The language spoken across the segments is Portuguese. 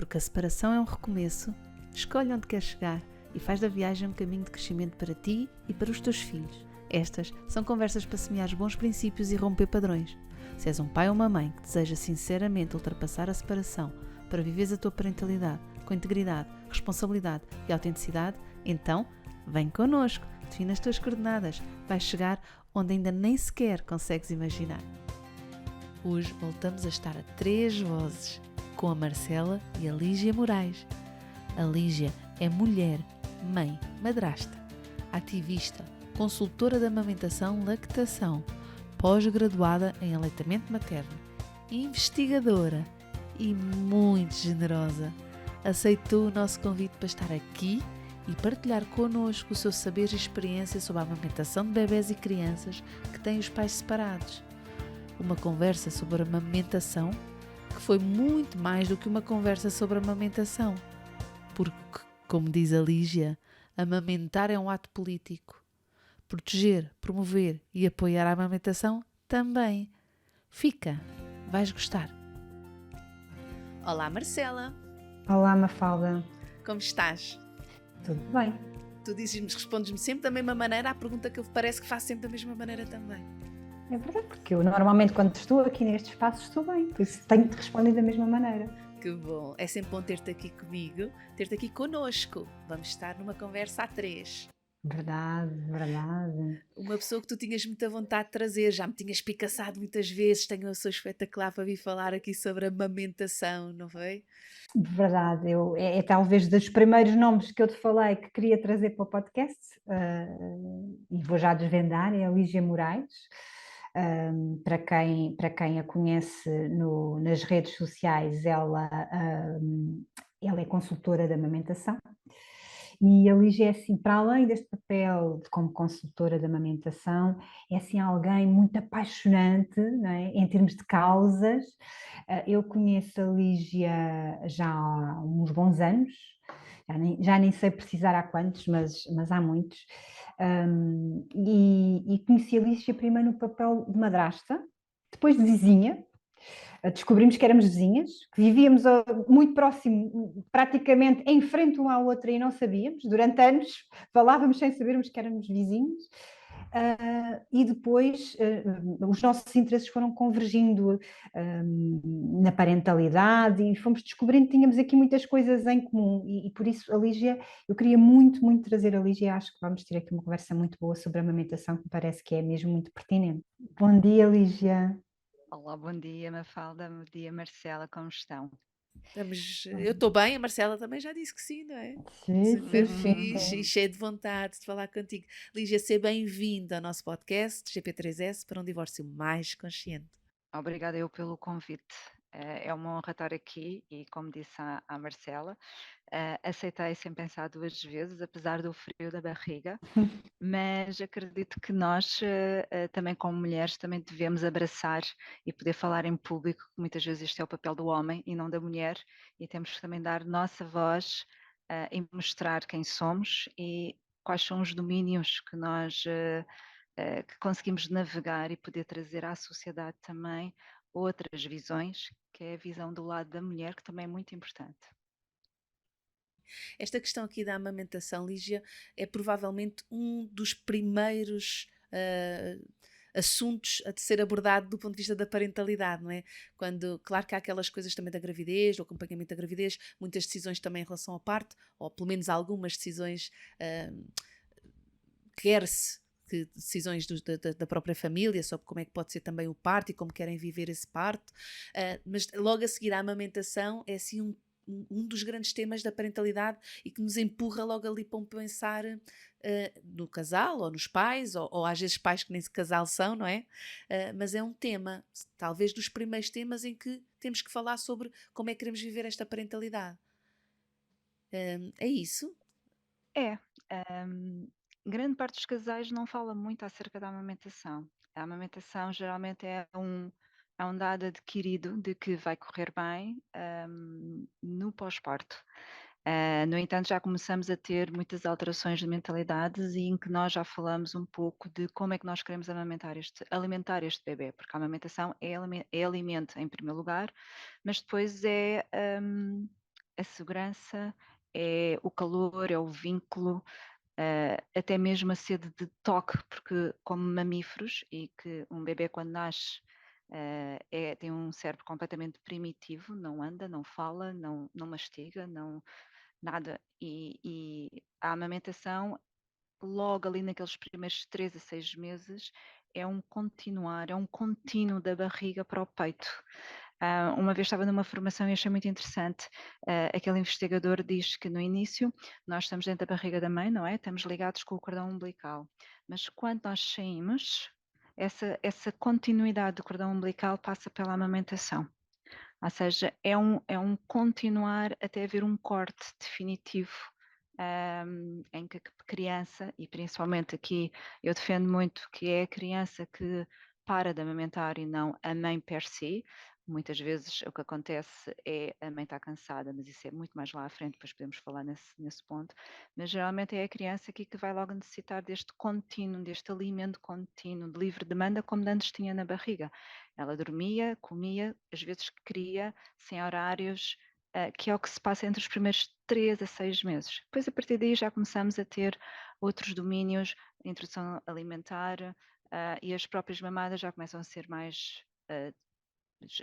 porque a separação é um recomeço, escolhe onde queres chegar e faz da viagem um caminho de crescimento para ti e para os teus filhos. Estas são conversas para semear bons princípios e romper padrões. Se és um pai ou uma mãe que deseja sinceramente ultrapassar a separação para viveres a tua parentalidade com integridade, responsabilidade e autenticidade, então vem connosco, define as tuas coordenadas, vais chegar onde ainda nem sequer consegues imaginar. Hoje voltamos a estar a 3 vozes, com a Marcela e a Lígia Moraes. A Lígia é mulher, mãe, madrasta, ativista, consultora de amamentação-lactação, pós-graduada em aleitamento materno, investigadora e muito generosa. Aceitou o nosso convite para estar aqui e partilhar connosco o seu saber e experiência sobre a amamentação de bebés e crianças que têm os pais separados. Uma conversa sobre a amamentação que foi muito mais do que uma conversa sobre a amamentação. Porque, como diz a Lígia, amamentar é um ato político. Proteger, promover e apoiar a amamentação também. Fica, vais gostar. Olá Marcela, Olá, Mafalda. como estás? Tudo bem? Tu respondes-me sempre da mesma maneira à pergunta que eu parece que faço sempre da mesma maneira também. É verdade, porque eu normalmente quando estou aqui neste espaço estou bem, por isso tenho-te respondido da mesma maneira. Que bom, é sempre bom ter-te aqui comigo, ter-te aqui connosco. Vamos estar numa conversa a 3. Verdade, verdade. Uma pessoa que tu tinhas muita vontade de trazer, já me tinhas picaçado muitas vezes, tenho uma pessoa espetacular para vir falar aqui sobre a amamentação, não foi? Verdade, é talvez dos primeiros nomes que eu te falei que queria trazer para o podcast, e vou já desvendar, é a Lígia Moraes. Para quem a conhece nas redes sociais, ela é consultora de amamentação. E a Lígia é assim, para além deste papel como consultora de amamentação, é assim alguém muito apaixonante, não é? Em termos de causas. Eu conheço a Lígia já há uns bons anos, já nem sei precisar há quantos, mas há muitos. E conheci a Lígia primeiro no papel de madrasta, depois de vizinha. Descobrimos que éramos vizinhas, que vivíamos muito próximo, praticamente em frente uma à outra e não sabíamos. Durante anos falávamos sem sabermos que éramos vizinhos. E depois os nossos interesses foram convergindo na parentalidade e fomos descobrindo que tínhamos aqui muitas coisas em comum e por isso a Lígia, eu queria muito, muito trazer a Lígia. Acho que vamos ter aqui uma conversa muito boa sobre a amamentação, que me parece que é mesmo muito pertinente. Bom dia, Lígia. Olá, bom dia Mafalda, bom dia Marcela, como estão? Eu estou bem, a Marcela também já disse que sim, não é? Sim, Super sim, fixe e cheia de vontade de falar contigo. Lígia, seja bem-vinda ao nosso podcast GP3S para um divórcio mais consciente. Obrigada eu pelo convite. É uma honra estar aqui e, como disse à Marcela, aceitei sem pensar 2 vezes, apesar do frio da barriga, mas acredito que nós, também como mulheres, também devemos abraçar e poder falar em público, que muitas vezes este é o papel do homem e não da mulher, e temos que também dar nossa voz e mostrar quem somos e quais são os domínios que nós que conseguimos navegar e poder trazer à sociedade também outras visões, que é a visão do lado da mulher, que também é muito importante. Esta questão aqui da amamentação, Lígia, é provavelmente um dos primeiros assuntos a ser abordado do ponto de vista da parentalidade, não é? Quando, claro que há aquelas coisas também da gravidez, do acompanhamento da gravidez, muitas decisões também em relação ao parto, ou pelo menos algumas decisões quer-se que decisões da própria família sobre como é que pode ser também o parto e como querem viver esse parto, mas logo a seguir à amamentação é assim um dos grandes temas da parentalidade e que nos empurra logo ali para um pensar no casal ou nos pais, ou às vezes pais que nem casal são, não é? Mas é um tema, talvez dos primeiros temas em que temos que falar sobre como é que queremos viver esta parentalidade. É isso? Grande parte dos casais não fala muito acerca da amamentação. A amamentação geralmente é um dado adquirido de que vai correr bem no pós-parto. No entanto, já começamos a ter muitas alterações de mentalidades e em que nós já falamos um pouco de como é que nós queremos alimentar este bebê, porque a amamentação é alimento em primeiro lugar, mas depois é a segurança, é o calor, é o vínculo, até mesmo a sede de toque, porque como mamíferos, e que um bebê quando nasce tem um cérebro completamente primitivo, não anda, não fala, não mastiga, nada. E a amamentação, logo ali naqueles primeiros 3 a 6 meses, é um continuar, é um contínuo da barriga para o peito. Uma vez estava numa formação e achei muito interessante, aquele investigador diz que no início nós estamos dentro da barriga da mãe, não é? Estamos ligados com o cordão umbilical, mas quando nós saímos, essa continuidade do cordão umbilical passa pela amamentação. Ou seja, é um continuar até haver um corte definitivo, em que a criança, e principalmente aqui eu defendo muito que é a criança que para de amamentar e não a mãe per se. Muitas vezes o que acontece é a mãe está cansada, mas isso é muito mais lá à frente, depois podemos falar nesse ponto. Mas geralmente é a criança aqui que vai logo necessitar deste contínuo, deste alimento contínuo, de livre demanda, como antes tinha na barriga. Ela dormia, comia, às vezes queria, sem horários, que é o que se passa entre os primeiros 3 a 6 meses. Depois, a partir daí, já começamos a ter outros domínios, a introdução alimentar, e as próprias mamadas já começam a ser mais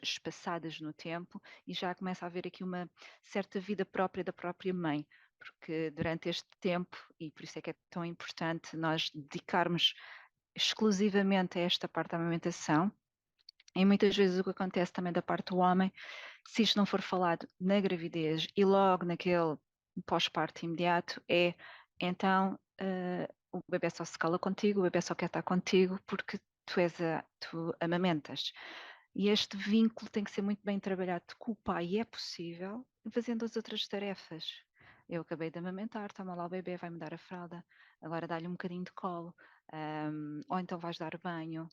espaçadas no tempo, e já começa a haver aqui uma certa vida própria da própria mãe, porque durante este tempo, e por isso é que é tão importante nós dedicarmos exclusivamente a esta parte da amamentação. E muitas vezes o que acontece também da parte do homem, se isto não for falado na gravidez e logo naquele pós-parto imediato, então o bebê só se cala contigo, o bebê só quer estar contigo porque tu amamentas. E este vínculo tem que ser muito bem trabalhado com o pai, e é possível, fazendo as outras tarefas. Eu acabei de amamentar, toma lá o bebê, vai-me dar a fralda, agora dá-lhe um bocadinho de colo, ou então vais dar banho.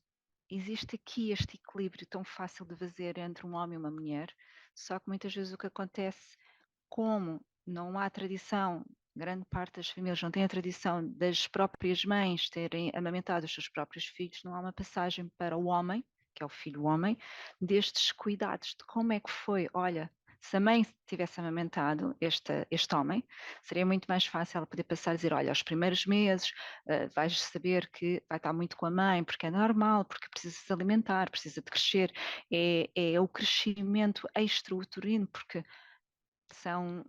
Existe aqui este equilíbrio tão fácil de fazer entre um homem e uma mulher, só que muitas vezes o que acontece, como não há tradição, grande parte das famílias não tem a tradição das próprias mães terem amamentado os seus próprios filhos, não há uma passagem para o homem, que é o filho homem, destes cuidados, de como é que foi, olha, se a mãe tivesse amamentado este homem, seria muito mais fácil ela poder passar a dizer, olha, aos primeiros meses vais saber que vai estar muito com a mãe, porque é normal, porque precisa se alimentar, precisa de crescer, é o crescimento extrauterino, porque são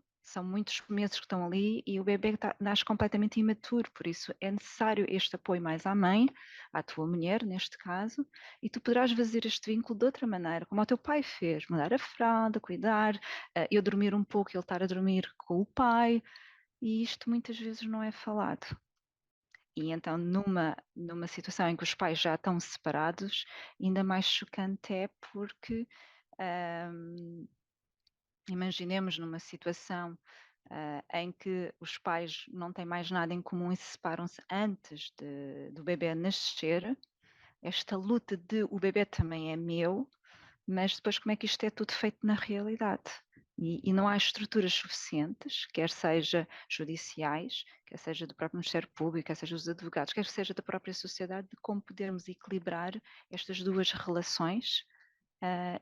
muitos meses que estão ali e o bebê nasce completamente imaturo, por isso é necessário este apoio mais à mãe, à tua mulher, neste caso, e tu poderás fazer este vínculo de outra maneira, como o teu pai fez, mudar a fralda, cuidar, eu dormir um pouco e ele estar a dormir com o pai, e isto muitas vezes não é falado. E então, numa situação em que os pais já estão separados, ainda mais chocante é porque imaginemos numa situação em que os pais não têm mais nada em comum e se separam-se antes do bebê nascer, esta luta de o bebê também é meu, mas depois como é que isto é tudo feito na realidade? E não há estruturas suficientes, quer seja judiciais, quer seja do próprio Ministério Público, quer seja dos advogados, quer seja da própria sociedade, de como podermos equilibrar estas duas relações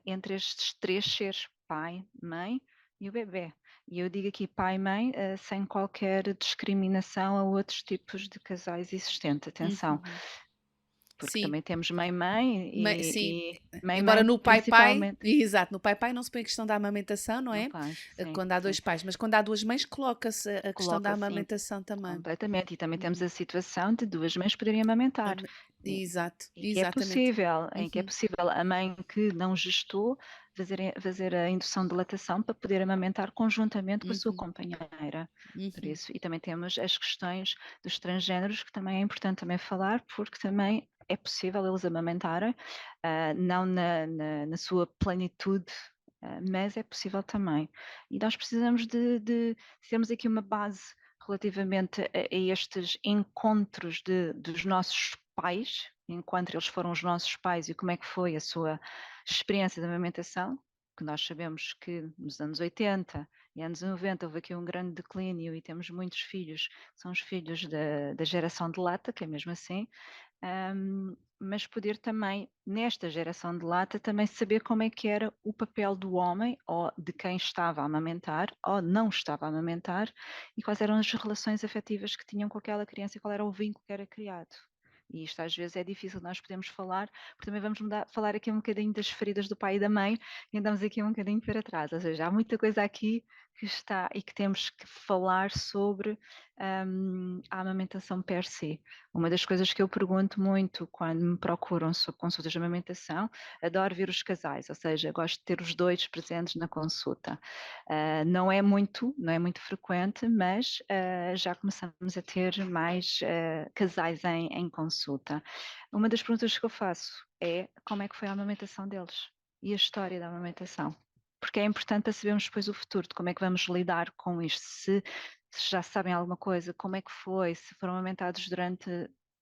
entre estes 3 seres, pai, mãe e o bebê. E eu digo aqui pai e mãe sem qualquer discriminação a outros tipos de casais existentes, atenção, Uhum. porque Sim, também temos mãe-mãe sim, e embora mãe-mãe no pai-pai, principalmente. exato, no pai-pai não se põe a questão da amamentação, não Não é? faz, sim, Quando há sim. 2 pais, mas quando há 2 mães, coloca-se a questão da Coloca assim amamentação também. completamente. E também temos Uhum. a situação de 2 mães poderem amamentar. E, Exato, e que é exatamente. possível, em que é Uhum, possível a mãe que não gestou fazer a indução de lactação para poder amamentar conjuntamente com a sua uhum, companheira. Por uhum, isso, e também temos as questões dos transgêneros, que também é importante também falar, porque também é possível eles amamentarem, não na sua plenitude, mas é possível também. E nós precisamos de termos aqui uma base relativamente a estes encontros dos nossos pais, enquanto eles foram os nossos pais, e como é que foi a sua experiência de amamentação, que nós sabemos que nos anos 80 e anos 90 houve aqui um grande declínio e temos muitos filhos, que são os filhos da geração de lata, que é mesmo assim, mas poder também, nesta geração de lata, também saber como é que era o papel do homem, ou de quem estava a amamentar, ou não estava a amamentar, e quais eram as relações afetivas que tinham com aquela criança e qual era o vínculo que era criado. E isto às vezes é difícil nós podemos falar, porque também vamos falar aqui um bocadinho das feridas do pai e da mãe, e andamos aqui um bocadinho para trás, ou seja, há muita coisa aqui que está e que temos que falar sobre a amamentação per se. Uma das coisas que eu pergunto muito quando me procuram sobre consultas de amamentação, adoro ver os casais, ou seja, gosto de ter os dois presentes na consulta. Não é muito frequente, mas já começamos a ter mais casais em consulta. Uma das perguntas que eu faço é como é que foi a amamentação deles e a história da amamentação. Porque é importante para sabermos depois o futuro, de como é que vamos lidar com isto, se já sabem alguma coisa, como é que foi, se foram amamentados durante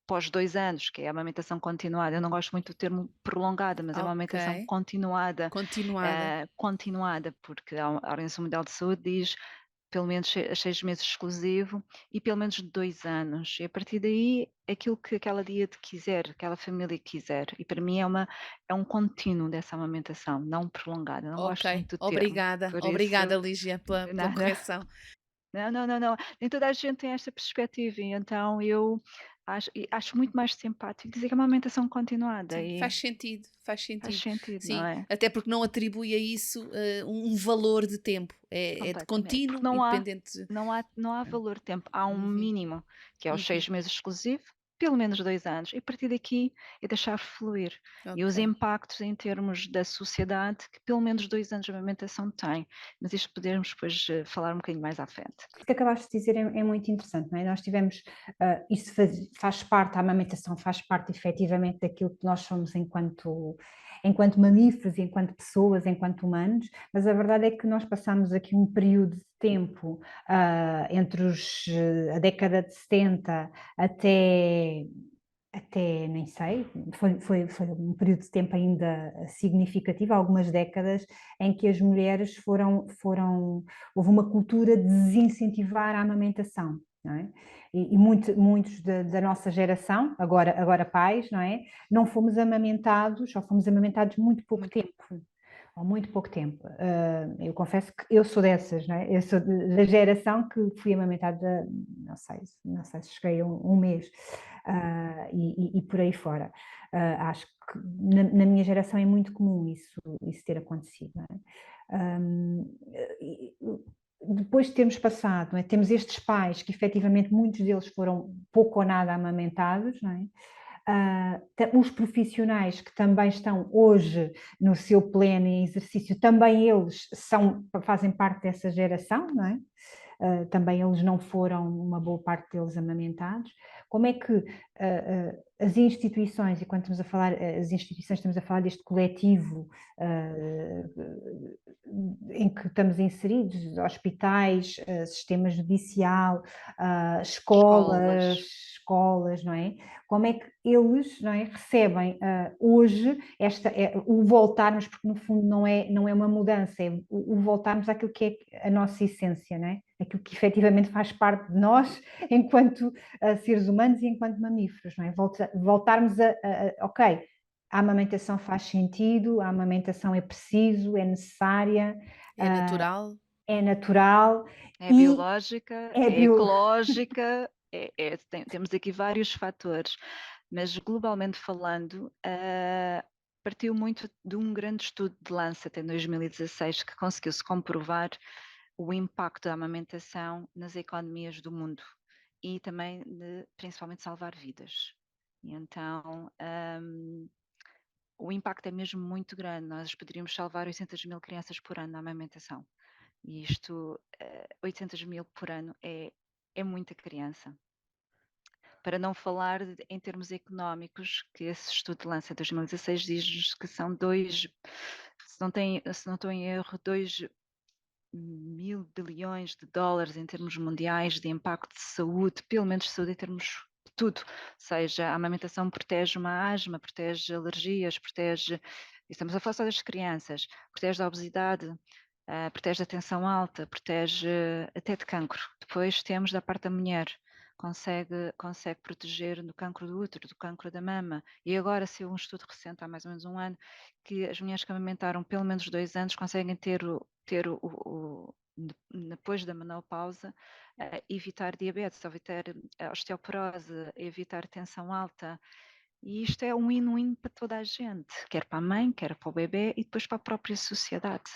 pós 2 anos, que é a amamentação continuada. Eu não gosto muito do termo prolongada, mas é uma amamentação Ok. continuada, Continuada. porque a Organização Mundial de Saúde diz pelo menos 6 meses exclusivo e pelo menos 2 anos. E a partir daí, aquilo que aquela dieta quiser, aquela família quiser. E para mim é um contínuo dessa amamentação, não prolongada. Eu não gosto Ok. muito do termo. Obrigada. Por isso, Obrigada, Lígia, pela nada. correção. Não. Nem toda a gente tem esta perspectiva, e então eu acho muito mais simpático dizer que é uma amamentação continuada Sim, e faz sentido, faz faz sentido. sentido, não Sim, é? até porque não atribui a isso um valor de tempo. É de Completamente. Porque contínuo, independente. não há valor tempo, há um Uhum, mínimo, que é os uhum. 6 meses exclusivo, pelo menos 2 anos, e a partir daqui é deixar fluir. E os Ok. impactos em termos da sociedade, que pelo menos 2 anos de amamentação tem. Mas isto podemos depois falar um bocadinho mais à frente. O que acabaste de dizer é muito interessante, não é? Nós tivemos, isso faz parte, a amamentação faz parte efetivamente daquilo que nós somos enquanto mamíferos, enquanto pessoas, enquanto humanos, mas a verdade é que nós passamos aqui um período de tempo, entre a década de 70 até nem sei, foi um período de tempo ainda significativo, algumas décadas, em que as mulheres houve uma cultura de desincentivar a amamentação, não é? E muitos da nossa geração, agora pais, não é? Não fomos amamentados, ou fomos amamentados muito pouco Muito. tempo. Há muito pouco tempo. Eu confesso que eu sou dessas, não é? Eu sou da geração que fui amamentada, não sei se cheguei a um mês, e por aí fora. Acho que na minha geração é muito comum isso ter acontecido, não é? Depois de termos passado, não é? Temos estes pais que efetivamente muitos deles foram pouco ou nada amamentados, não é? Os profissionais que também estão hoje no seu pleno exercício, também eles fazem parte dessa geração, não é? Também eles não foram, uma boa parte deles, amamentados. Como é que as instituições, e quando estamos a falar, as instituições, estamos a falar deste coletivo em que estamos inseridos, hospitais, sistema judicial, escolas, não é? Como é que eles, não é, recebem hoje o voltarmos, porque no fundo não é uma mudança, é o voltarmos àquilo que é a nossa essência, não é? Aquilo que efetivamente faz parte de nós enquanto seres humanos e enquanto mamíferos, não é? Voltarmos ok, a amamentação faz sentido, a amamentação é preciso, é necessária, É natural. é natural É e biológica, é é bio... ecológica, temos aqui vários fatores, mas globalmente falando, partiu muito de um grande estudo de Lancet em 2016 que conseguiu-se comprovar o impacto da amamentação nas economias do mundo e também de, principalmente, salvar vidas. E então, o impacto é mesmo muito grande. Nós poderíamos salvar 800.000 crianças por ano na amamentação. E isto, 800.000 por ano é muita criança. Para não falar em termos económicos, que esse estudo lança em 2016 diz-nos que são se não estou em erro, 2.000 bilhões de dólares em termos mundiais de impacto de saúde, pelo menos de saúde em termos de tudo. Ou seja, a amamentação protege uma asma, protege alergias, estamos a falar só das crianças, protege da obesidade, protege da tensão alta, protege até de cancro. Depois temos da parte da mulher, consegue proteger do cancro do útero, do cancro da mama. E agora saiu um estudo recente, há mais ou menos um ano, que as mulheres que amamentaram pelo menos 2 anos conseguem depois da menopausa, evitar diabetes, evitar osteoporose, evitar tensão alta. E isto é um win-win para toda a gente, quer para a mãe, quer para o bebê e depois para a própria sociedade.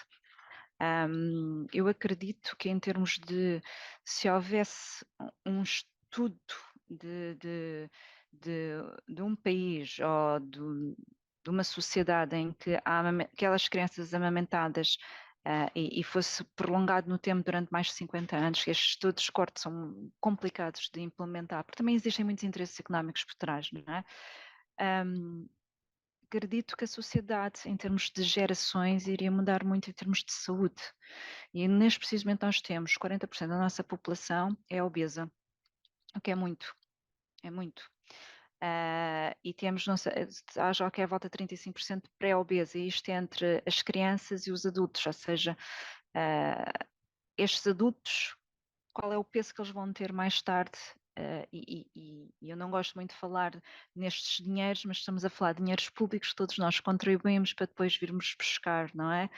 Eu acredito que em termos de, se houvesse um estudo de um país ou de uma sociedade em que aquelas crianças amamentadas e fosse prolongado no tempo durante mais de 50 anos, que estes estudos de corte são complicados de implementar, porque também existem muitos interesses económicos por trás, não é? Acredito que a sociedade, em termos de gerações, iria mudar muito em termos de saúde. E neste preciso momento nós temos 40% da nossa população é obesa, o que é muito, é muito. E temos, já que é a volta de 35% pré-obesa, e isto é entre as crianças e os adultos, ou seja, estes adultos, qual é o peso que eles vão ter mais tarde? E eu não gosto muito de falar nestes dinheiros, mas estamos a falar de dinheiros públicos que todos nós contribuímos para depois virmos buscar, não é?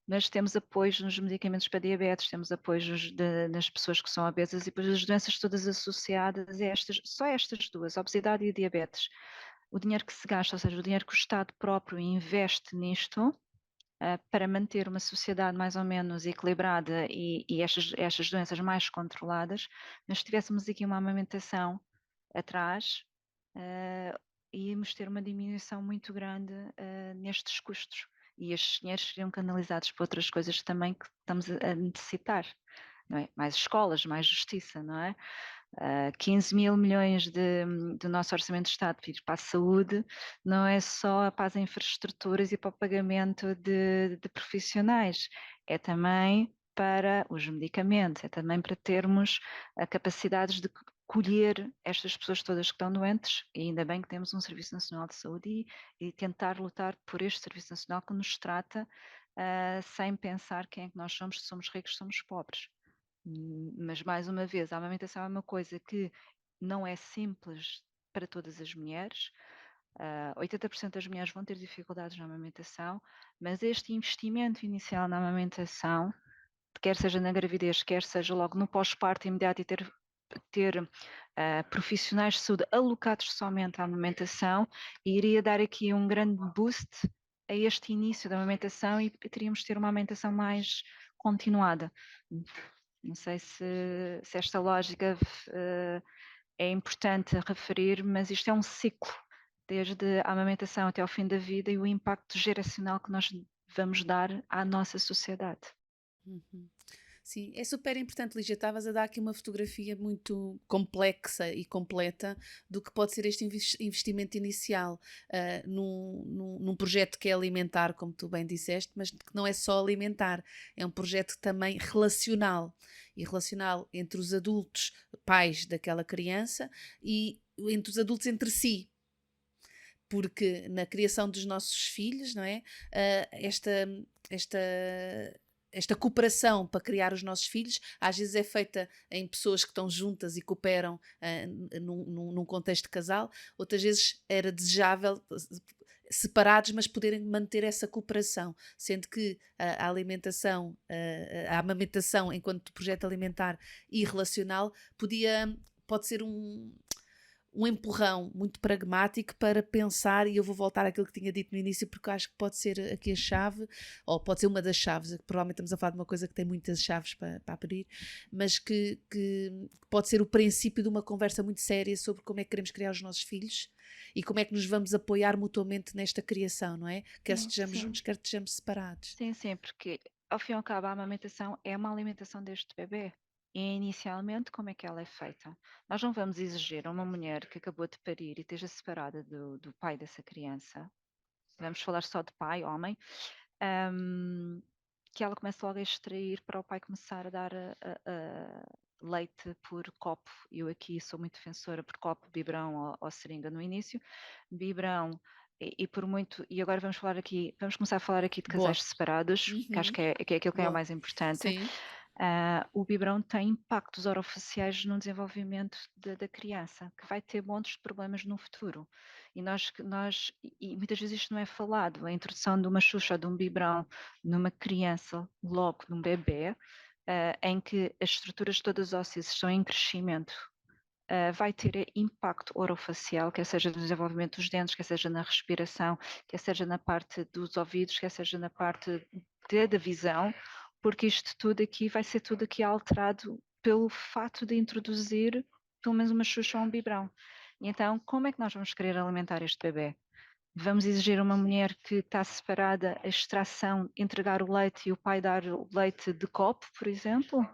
Mas temos apoios nos medicamentos para diabetes, temos apoios nas pessoas que são obesas e depois as doenças todas associadas a só estas duas, a obesidade e a diabetes. O dinheiro que se gasta, ou seja, o dinheiro que o Estado próprio investe nisto, para manter uma sociedade mais ou menos equilibrada e estas doenças mais controladas, mas se tivéssemos aqui uma amamentação atrás, íamos ter uma diminuição muito grande nestes custos. E estes dinheiros seriam canalizados para outras coisas também que estamos a necessitar, não é? Mais escolas, mais justiça, não é? 15 mil milhões do nosso orçamento de Estado para a saúde não é só para as infraestruturas e para o pagamento de profissionais, é também para os medicamentos, é também para termos a capacidade de colher estas pessoas todas que estão doentes, e ainda bem que temos um Serviço Nacional de Saúde e tentar lutar por este Serviço Nacional que nos trata sem pensar quem é que nós somos, se somos ricos, se somos pobres. Mas, mais uma vez, a amamentação é uma coisa que não é simples para todas as mulheres. 80% das mulheres vão ter dificuldades na amamentação, mas este investimento inicial na amamentação, quer seja na gravidez, quer seja logo no pós-parto imediato e ter profissionais de saúde alocados somente à amamentação, iria dar aqui um grande boost a este início da amamentação e teríamos de ter uma amamentação mais continuada. Não sei se esta lógica é importante referir, mas isto é um ciclo, desde a amamentação até ao fim da vida e o impacto geracional que nós vamos dar à nossa sociedade. Uhum. Sim, é super importante, Lígia. Estavas a dar aqui uma fotografia muito complexa e completa do que pode ser este investimento inicial num projeto que é alimentar, como tu bem disseste, mas que não é só alimentar, é um projeto também relacional, e relacional entre os adultos, pais daquela criança, e entre os adultos entre si. Porque na criação dos nossos filhos, não é? Esta cooperação para criar os nossos filhos, às vezes é feita em pessoas que estão juntas e cooperam num contexto de casal, outras vezes era desejável separados, mas poderem manter essa cooperação, sendo que a alimentação, a amamentação enquanto projeto alimentar e relacional pode ser um empurrão muito pragmático para pensar, e eu vou voltar àquilo que tinha dito no início, porque acho que pode ser aqui a chave, ou pode ser uma das chaves, provavelmente estamos a falar de uma coisa que tem muitas chaves para abrir, mas que pode ser o princípio de uma conversa muito séria sobre como é que queremos criar os nossos filhos e como é que nos vamos apoiar mutuamente nesta criação, não é? Quer estejamos juntos, quer estejamos separados. Sim, porque ao fim e ao cabo a amamentação é uma alimentação deste bebê. E inicialmente, como é que ela é feita? Nós não vamos exigir a uma mulher que acabou de parir e esteja separada do pai dessa criança, vamos falar só de pai, homem, que ela comece logo a extrair para o pai começar a dar leite por copo. Eu aqui sou muito defensora por copo, biberão ou seringa no início. Biberão e por muito, e agora vamos começar a falar aqui de casais separados, que acho que é aquilo que é o mais importante. Sim. O biberão tem impactos orofaciais no desenvolvimento da criança, que vai ter montes de problemas no futuro. E muitas vezes isto não é falado, a introdução de uma xuxa ou de um biberão numa criança, logo num bebê, em que as estruturas todas ósseas estão em crescimento, vai ter impacto orofacial, quer seja no desenvolvimento dos dentes, quer seja na respiração, quer seja na parte dos ouvidos, quer seja na parte da visão, porque isto tudo aqui vai ser tudo aqui alterado pelo fato de introduzir pelo menos uma xuxa ou um biberão. E então, como é que nós vamos querer alimentar este bebê? Vamos exigir a uma mulher que está separada a extração, entregar o leite e o pai dar o leite de copo, por exemplo?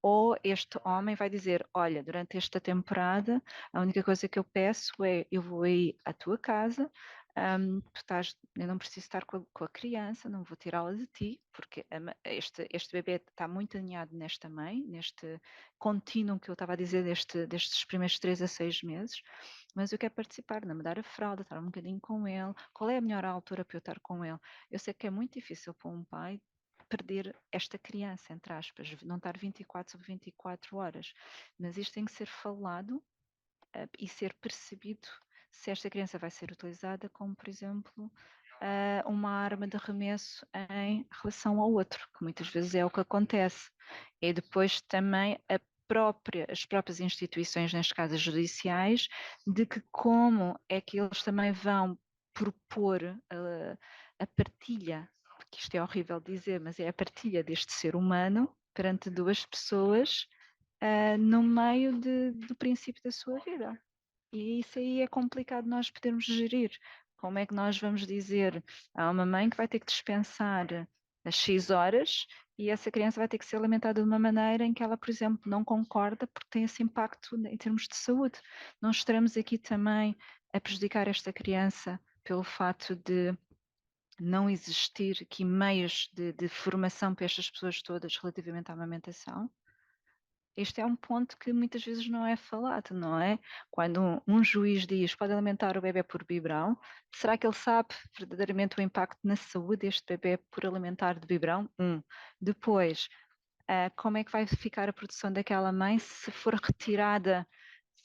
Ou este homem vai dizer, olha, durante esta temporada, a única coisa que eu peço é, eu vou aí à tua casa, eu não preciso estar com a criança, não vou tirá-la de ti, porque este bebê está muito alinhado nesta mãe, neste contínuo que eu estava a dizer destes primeiros 3 a 6 meses, mas eu quero participar, não me dar a fralda, estar um bocadinho com ele, qual é a melhor altura para eu estar com ele? Eu sei que é muito difícil para um pai perder esta criança, entre aspas, não estar 24 sobre 24 horas. Mas isto tem que ser falado e ser percebido se esta criança vai ser utilizada como, por exemplo, uma arma de arremesso em relação ao outro, que muitas vezes é o que acontece. E depois também as próprias instituições, neste caso as judiciais, de que como é que eles também vão propor a partilha, porque isto é horrível dizer, mas é a partilha deste ser humano perante duas pessoas no meio do princípio da sua vida. E isso aí é complicado nós podermos gerir. Como é que nós vamos dizer a uma mãe que vai ter que dispensar as X horas e essa criança vai ter que ser alimentada de uma maneira em que ela, por exemplo, não concorda porque tem esse impacto em termos de saúde. Nós estaremos aqui também a prejudicar esta criança pelo fato de não existir aqui meios de formação para estas pessoas todas relativamente à amamentação. Este é um ponto que muitas vezes não é falado, não é? Quando um juiz diz pode alimentar o bebê por biberão, será que ele sabe verdadeiramente o impacto na saúde deste bebê por alimentar de biberão? Depois, como é que vai ficar a produção daquela mãe se for retirada,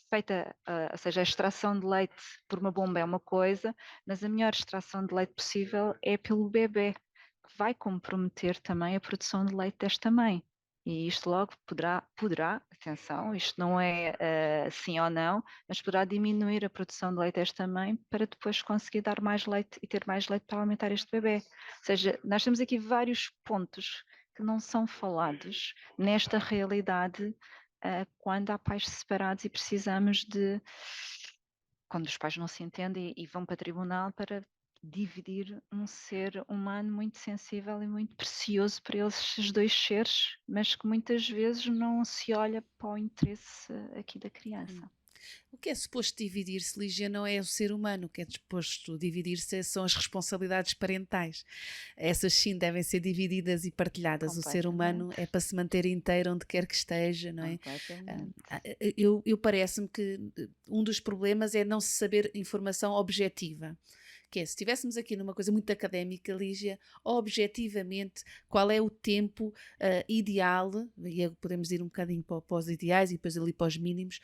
feita, ou seja, a extração de leite por uma bomba é uma coisa, mas a melhor extração de leite possível é pelo bebê, que vai comprometer também a produção de leite desta mãe. E isto logo poderá, atenção, isto não é sim ou não, mas poderá diminuir a produção de leite desta mãe para depois conseguir dar mais leite e ter mais leite para alimentar este bebê. Ou seja, nós temos aqui vários pontos que não são falados nesta realidade quando há pais separados e precisamos quando os pais não se entendem e vão para tribunal para dividir um ser humano muito sensível e muito precioso para eles, esses dois seres, mas que muitas vezes não se olha para o interesse aqui da criança. O que é suposto dividir-se, Lígia, não é o ser humano. O que é suposto dividir-se são as responsabilidades parentais. Essas sim devem ser divididas e partilhadas. O ser humano é para se manter inteiro onde quer que esteja, não é? Eu parece-me que um dos problemas é não se saber informação objetiva. Que é, se estivéssemos aqui numa coisa muito académica, Lígia, objetivamente, qual é o tempo ideal, e podemos ir um bocadinho para os ideais e depois ali para os mínimos,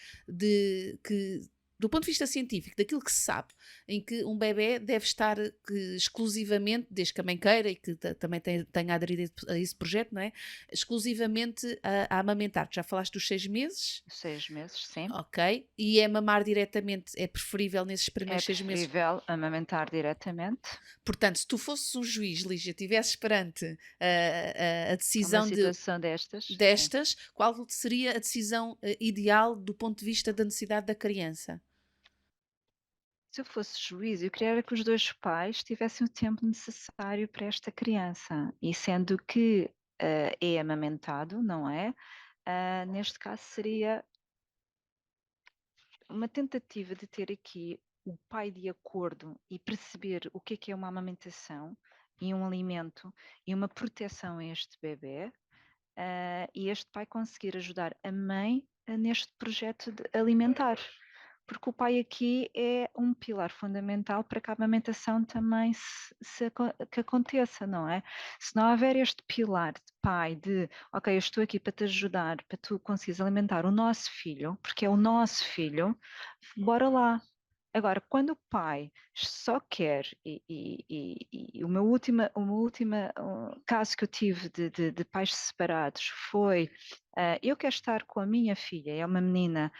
do ponto de vista científico, daquilo que se sabe, em que um bebê deve estar exclusivamente, desde que a mãe queira e que também tenha aderido a esse projeto, não é? Exclusivamente a amamentar. Já falaste dos 6 meses? 6 meses, sim. Ok. E é mamar diretamente, é preferível nesses primeiros 6 meses? É preferível amamentar diretamente. Portanto, se tu fosses um juiz, Lígia, tivesses perante a decisão uma situação destas, qual seria a decisão ideal do ponto de vista da necessidade da criança? Se eu fosse juiz, eu queria que os dois pais tivessem o tempo necessário para esta criança. E sendo que é amamentado, não é? Neste caso seria uma tentativa de ter aqui o pai de acordo e perceber o que é uma amamentação e um alimento e uma proteção a este bebê, e este pai conseguir ajudar a mãe neste projeto de alimentar. porque o pai aqui é um pilar fundamental para que a amamentação também que aconteça, não é? Se não houver este pilar de pai, de ok, eu estou aqui para te ajudar, para tu conseguires alimentar o nosso filho, porque é o nosso filho, bora lá. Agora, quando o pai só quer, e o meu último caso que eu tive de pais separados foi, eu quero estar com a minha filha, é uma menina,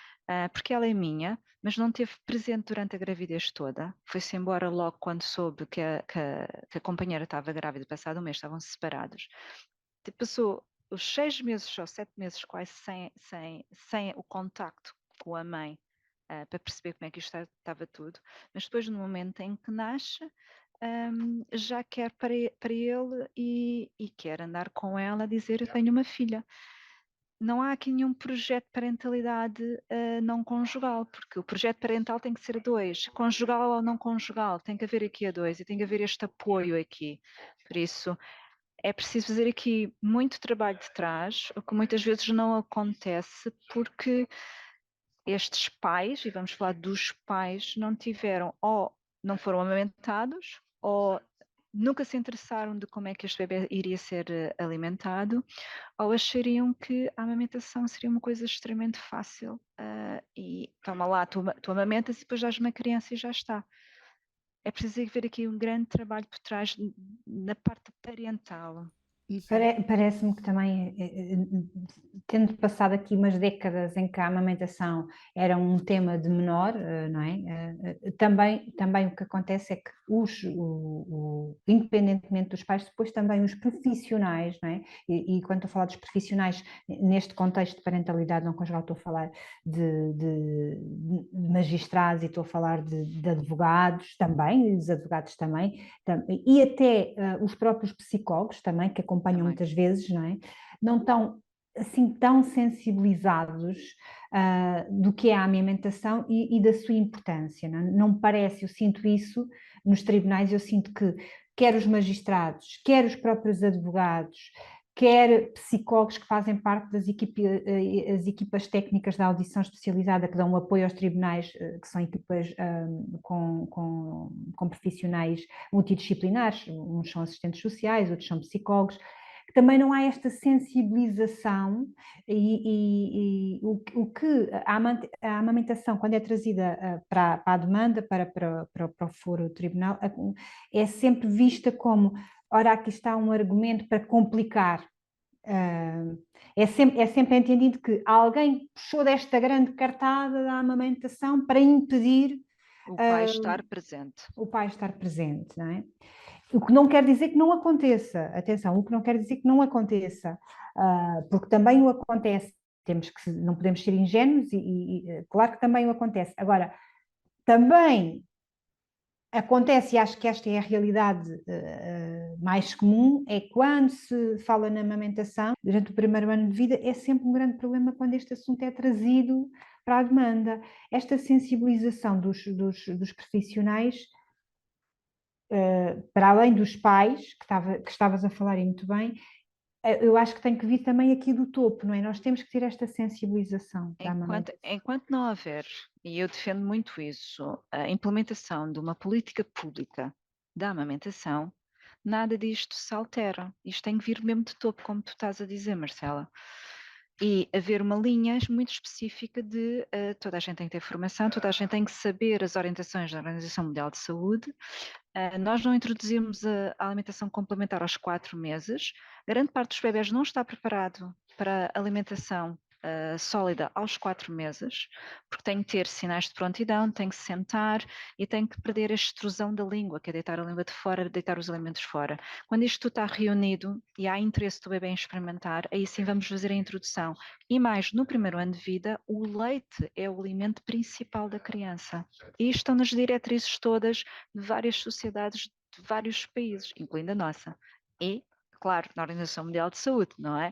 porque ela é minha, mas não esteve presente durante a gravidez toda, foi-se embora logo quando soube que a companheira estava grávida, passado um mês, estavam separados. Passou os 6 meses ou 7 meses quase sem o contacto com a mãe, para perceber como é que isto estava tudo, mas depois no momento em que nasce, já quer para ele e quer andar com ela a dizer eu tenho uma filha. Não há aqui nenhum projeto de parentalidade não conjugal, porque o projeto parental tem que ser a dois, conjugal ou não conjugal, tem que haver aqui a dois e tem que haver este apoio aqui. Por isso, é preciso fazer aqui muito trabalho de trás, o que muitas vezes não acontece porque estes pais, e vamos falar dos pais, não tiveram ou não foram amamentados ou nunca se interessaram de como é que este bebê iria ser alimentado ou achariam que a amamentação seria uma coisa extremamente fácil e toma lá, tu amamentas e depois dás uma criança e já está. É preciso ver aqui um grande trabalho por trás na parte parental. Parece-me que também, tendo passado aqui umas décadas em que a amamentação era um tema de menor, não é? Também o que acontece é que independentemente dos pais, depois também os profissionais, não é? E quando estou a falar dos profissionais, neste contexto de parentalidade não conjugal, estou a falar de magistrados e estou a falar de advogados também, os advogados também, e até os próprios psicólogos também, que acompanham Também. muitas vezes, não é? Não estão assim tão sensibilizados do que é a amamentação e da sua importância. Não me parece, eu sinto isso nos tribunais, eu sinto que quer os magistrados, quer os próprios advogados, quer psicólogos que fazem parte das as equipas técnicas da audição especializada que dão apoio aos tribunais, que são equipas com profissionais multidisciplinares, uns são assistentes sociais, outros são psicólogos, que também não há esta sensibilização e o que a amamentação, quando é trazida para a demanda, para o foro tribunal, é sempre vista como, ora, aqui está um argumento para complicar. É sempre entendido que alguém puxou desta grande cartada da amamentação para impedir O pai estar presente. o pai estar presente, não é? O que não quer dizer que não aconteça, atenção, o que não quer dizer que não aconteça, porque também o acontece, não podemos ser ingênuos e claro que também o acontece. Agora, também acontece, e acho que esta é a realidade mais comum, é quando se fala na amamentação, durante o primeiro ano de vida, é sempre um grande problema quando este assunto é trazido para a demanda. Esta sensibilização dos profissionais, para além dos pais, que estavas a falar e muito bem, eu acho que tem que vir também aqui do topo, não é? Nós temos que ter esta sensibilização da amamentação. Enquanto não houver, e eu defendo muito isso, a implementação de uma política pública da amamentação, nada disto se altera. Isto tem que vir mesmo de topo, como tu estás a dizer, Marcela. E haver uma linha muito específica de toda a gente tem que ter formação, toda a gente tem que saber as orientações da Organização Mundial de Saúde. Nós não introduzimos a alimentação complementar aos 4 meses. Grande parte dos bebés não está preparado para alimentação sólida aos 4 meses, porque tem que ter sinais de prontidão, tem que se sentar e tem que perder a extrusão da língua, que é deitar a língua de fora, deitar os alimentos fora. Quando isto tudo está reunido e há interesse do bebê em experimentar, aí sim vamos fazer a introdução. E mais, no primeiro ano de vida, o leite é o alimento principal da criança. E isto estão nas diretrizes todas de várias sociedades de vários países, incluindo a nossa. E, claro, na Organização Mundial de Saúde, não é?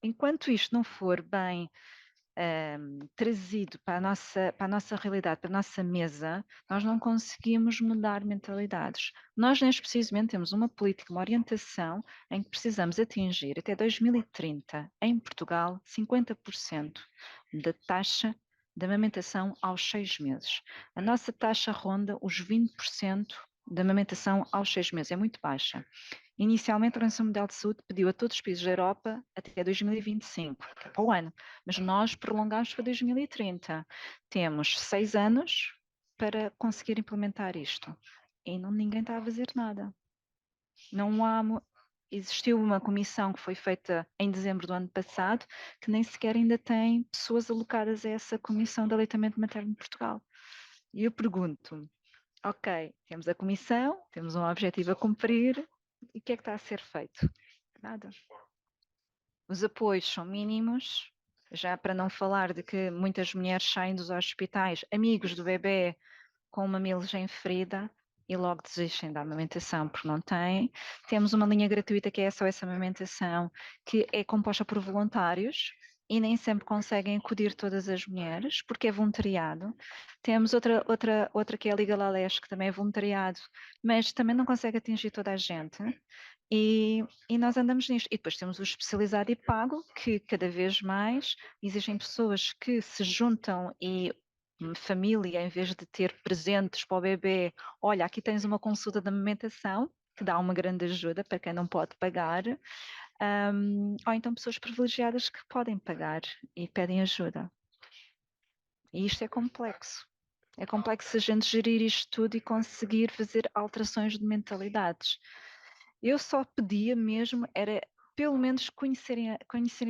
Enquanto isto não for bem trazido para a nossa realidade, para a nossa mesa, nós não conseguimos mudar mentalidades. Nós, neste precisamente, temos uma política, uma orientação em que precisamos atingir até 2030, em Portugal, 50% da taxa da amamentação aos 6 meses. A nossa taxa ronda os 20% da amamentação aos 6 meses, é muito baixa. Inicialmente, a Organização Mundial de Saúde pediu a todos os países da Europa até 2025, que é para o ano, mas nós prolongamos para 2030. Temos 6 anos para conseguir implementar isto. E ninguém está a fazer nada. Não há... Existiu uma comissão que foi feita em dezembro do ano passado, que nem sequer ainda tem pessoas alocadas a essa comissão de aleitamento materno de Portugal. E eu pergunto, ok, temos a comissão, temos um objetivo a cumprir, e o que é que está a ser feito? Nada. Os apoios são mínimos, já para não falar de que muitas mulheres saem dos hospitais, amigos do bebê com mamilos em ferida, e logo desistem da amamentação porque não têm. Temos uma linha gratuita que é só essa amamentação, que é composta por voluntários, e nem sempre conseguem acudir todas as mulheres, porque é voluntariado. Temos outra que é a Liga Lales, que também é voluntariado, mas também não consegue atingir toda a gente. E nós andamos nisto. E depois temos o especializado e pago, que cada vez mais existem pessoas que se juntam e família, em vez de ter presentes para o bebê, olha, aqui tens uma consulta de amamentação, que dá uma grande ajuda para quem não pode pagar, ou então pessoas privilegiadas que podem pagar e pedem ajuda. E isto é complexo. É complexo a gente gerir isto tudo e conseguir fazer alterações de mentalidades. Eu só pedia mesmo, era pelo menos conhecerem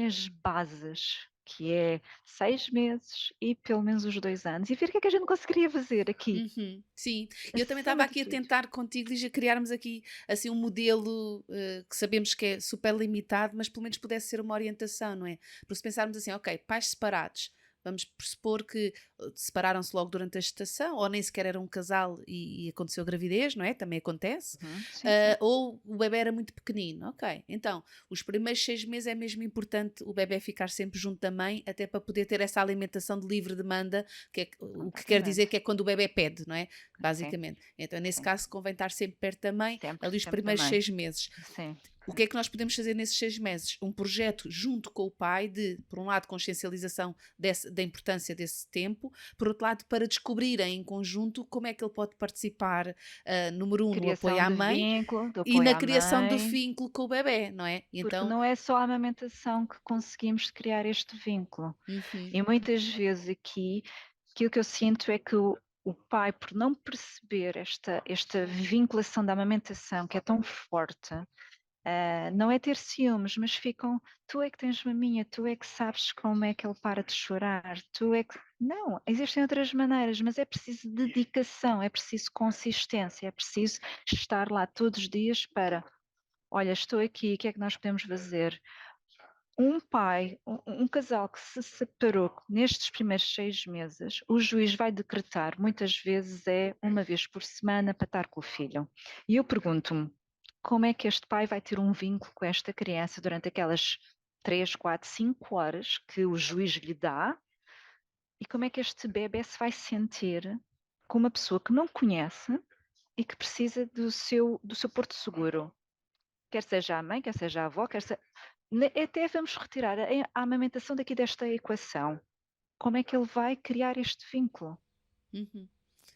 as bases, que é 6 meses e pelo menos os 2 anos, e ver o que é que a gente conseguiria fazer aqui. Sim, eu também Acima estava de aqui a tudo. tentar contigo, Lígia, criarmos aqui assim um modelo que sabemos que é super limitado, mas pelo menos pudesse ser uma orientação, não é? Porque se pensarmos assim, ok, pais separados, vamos pressupor que separaram-se logo durante a gestação, ou nem sequer eram um casal e aconteceu gravidez, não é? Também acontece. Sim, Ou o bebê era muito pequenino, ok. Então, os primeiros 6 meses é mesmo importante o bebê ficar sempre junto da mãe, até para poder ter essa alimentação de livre demanda, que é, o que quer dizer que é quando o bebê pede, não é? Basicamente. Então, nesse caso, convém estar sempre perto da mãe, ali os primeiros 6 meses. Sim. O que é que nós podemos fazer nesses 6 meses? Um projeto junto com o pai de, por um lado, consciencialização da importância desse tempo, por outro lado, para descobrirem em conjunto como é que ele pode participar, número 1, no apoio à mãe e na criação do vínculo com o bebê, não é? Porque Então, não é só a amamentação que conseguimos criar este vínculo. E muitas vezes aqui, aquilo que eu sinto é que o pai, por não perceber esta vinculação da amamentação que é tão forte, não é ter ciúmes, mas ficam, tu é que tens maminha, tu é que sabes como é que ele para de chorar, tu é que... Não, existem outras maneiras, mas é preciso dedicação, é preciso consistência, é preciso estar lá todos os dias para, olha, estou aqui, o que é que nós podemos fazer? Um pai, um casal que se separou nestes primeiros 6 meses, o juiz vai decretar, muitas vezes é uma vez por semana para estar com o filho. E eu pergunto-me, como é que este pai vai ter um vínculo com esta criança durante aquelas 3, 4, 5 horas que o juiz lhe dá? E como é que este bebê se vai sentir com uma pessoa que não conhece e que precisa do seu porto seguro? Quer seja a mãe, quer seja a avó, até vamos retirar a amamentação daqui desta equação. Como é que ele vai criar este vínculo?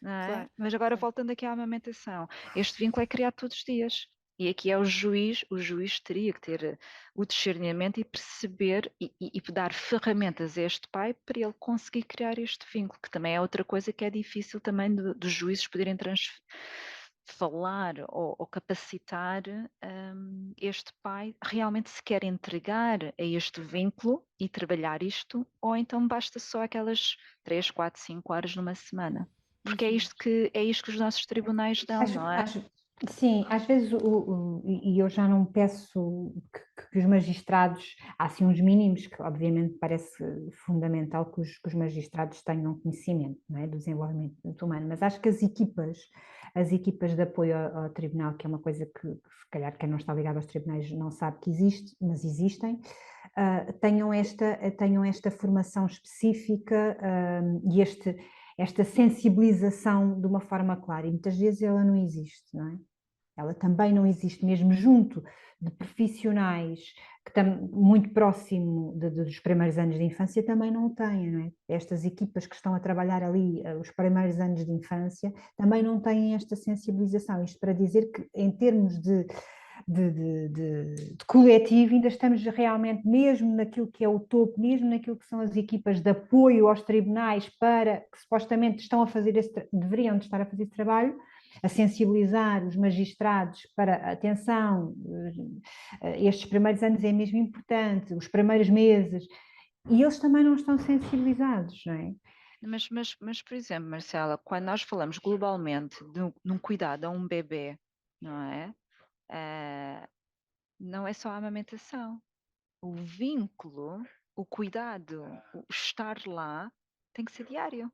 Não é? Claro. Mas agora voltando aqui à amamentação, este vínculo é criado todos os dias. E aqui é o juiz teria que ter o discernimento e perceber e dar ferramentas a este pai para ele conseguir criar este vínculo, que também é outra coisa que é difícil também dos juízes poderem falar ou capacitar este pai realmente se quer entregar a este vínculo e trabalhar isto, ou então basta só aquelas 3, 4, 5 horas numa semana. Porque é isto que os nossos tribunais dão, não é? Sim, às vezes, e eu já não peço que os magistrados, há assim uns mínimos que obviamente parece fundamental que os magistrados tenham conhecimento, não é, do desenvolvimento humano, mas acho que as equipas de apoio ao tribunal, que é uma coisa que se calhar quem não está ligado aos tribunais não sabe que existe, mas existem, tenham esta formação específica e esta sensibilização de uma forma clara, e muitas vezes ela não existe, não é? Ela também não existe mesmo junto de profissionais que estão muito próximo dos primeiros anos de infância, também não o têm, não é? Estas equipas que estão a trabalhar ali os primeiros anos de infância também não têm esta sensibilização. Isto para dizer que em termos de coletivo, ainda estamos realmente, mesmo naquilo que é o topo, mesmo naquilo que são as equipas de apoio aos tribunais para que supostamente estão a fazer deveriam estar a fazer esse trabalho, a sensibilizar os magistrados para atenção, estes primeiros anos é mesmo importante, os primeiros meses, e eles também não estão sensibilizados, não é? Mas, por exemplo, Marcela, quando nós falamos globalmente num cuidado a um bebê, não é? Não é só a amamentação. O vínculo, o cuidado, o estar lá tem que ser diário.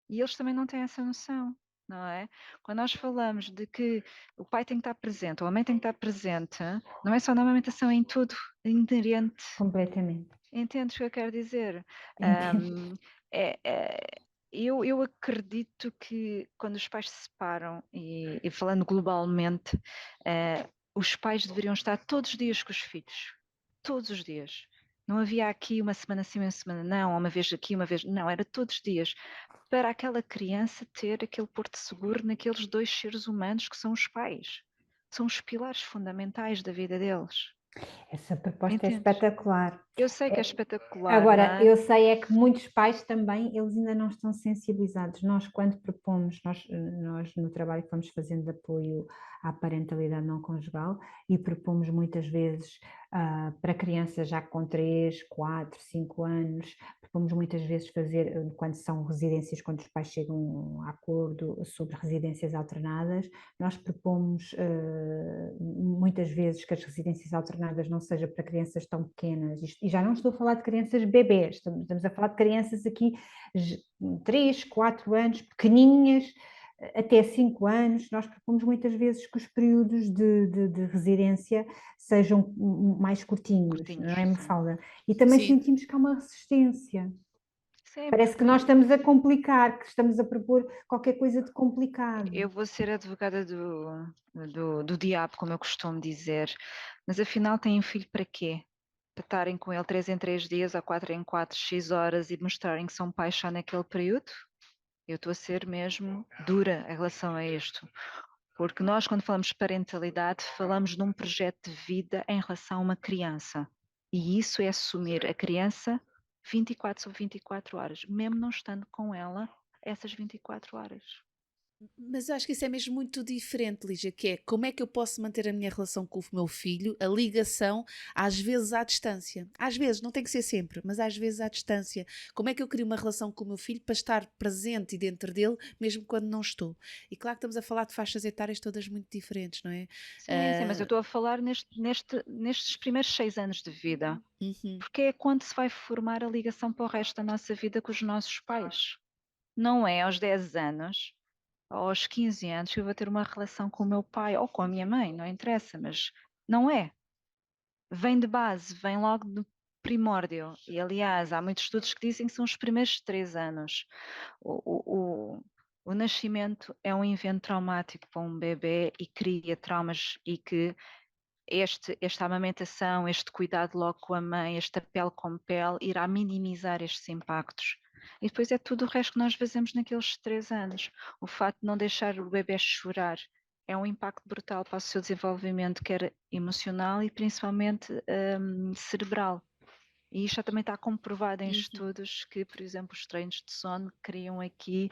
E eles também não têm essa noção, não é? Quando nós falamos de que o pai tem que estar presente, ou a mãe tem que estar presente, não é só na amamentação, é em tudo, é inerente. Completamente. Entendes o que eu quero dizer? Entendo. É, eu acredito que quando os pais se separam, e falando globalmente, os pais deveriam estar todos os dias com os filhos. Todos os dias. Não havia aqui uma semana sim, uma semana não, ou uma vez aqui, uma vez. Não, era todos os dias. Para aquela criança ter aquele porto seguro naqueles dois seres humanos que são os pais. São os pilares fundamentais da vida deles. Essa proposta é Entendes? espetacular. Eu sei que é espetacular, não Agora, é? eu sei é que muitos pais também, eles ainda não estão sensibilizados. Nós, quando propomos, nós no trabalho que vamos fazendo de apoio à parentalidade não conjugal, e propomos muitas vezes para crianças já com 3, 4, 5 anos, propomos muitas vezes fazer, quando são residências, quando os pais chegam a acordo sobre residências alternadas, nós propomos muitas vezes que as residências alternadas não sejam para crianças tão pequenas, e já não estou a falar de crianças bebês, estamos a falar de crianças aqui 3, 4 anos, pequeninhas, até 5 anos. Nós propomos muitas vezes que os períodos de residência sejam mais curtinhos, não Curtinhos, é, sim. Mafalda? E também Sim, sentimos que há uma resistência. Sim, Parece que porque nós estamos a complicar, que estamos a propor qualquer coisa de complicado. eu vou ser advogada do diabo, como eu costumo dizer, mas afinal têm filho para quê? Para estarem com ele 3 em 3 dias, ou 4 em 4, X horas e mostrarem que são pais só naquele período? Eu estou a ser mesmo dura em relação a isto. Porque nós, quando falamos de parentalidade, falamos de um projeto de vida em relação a uma criança. E isso é assumir a criança 24 sobre 24 horas, mesmo não estando com ela essas 24 horas. mas eu acho que isso é mesmo muito diferente, Lígia, que é como é que eu posso manter a minha relação com o meu filho, a ligação, às vezes à distância. Às vezes, não tem que ser sempre, mas às vezes à distância. Como é que eu crio uma relação com o meu filho para estar presente e dentro dele, mesmo quando não estou? E claro que estamos a falar de faixas etárias todas muito diferentes, não é? Sim, mas eu estou a falar nestes primeiros 6 anos de vida, Uhum. porque é quando se vai formar a ligação para o resto da nossa vida com os nossos pais. Não é aos 10 anos, ou aos 15 anos, que eu vou ter uma relação com o meu pai ou com a minha mãe, não interessa, mas não é. Vem de base, vem logo do primórdio. E aliás, há muitos estudos que dizem que são os primeiros 3 anos. O nascimento é um evento traumático para um bebê e cria traumas, e que esta amamentação, este cuidado logo com a mãe, esta pele com pele, irá minimizar estes impactos. E depois é tudo o resto que nós fazemos naqueles 3 anos. O facto de não deixar o bebê chorar é um impacto brutal para o seu desenvolvimento, quer emocional e principalmente cerebral. E isto já também está comprovado em Uhum. estudos que, por exemplo, os treinos de sono criam aqui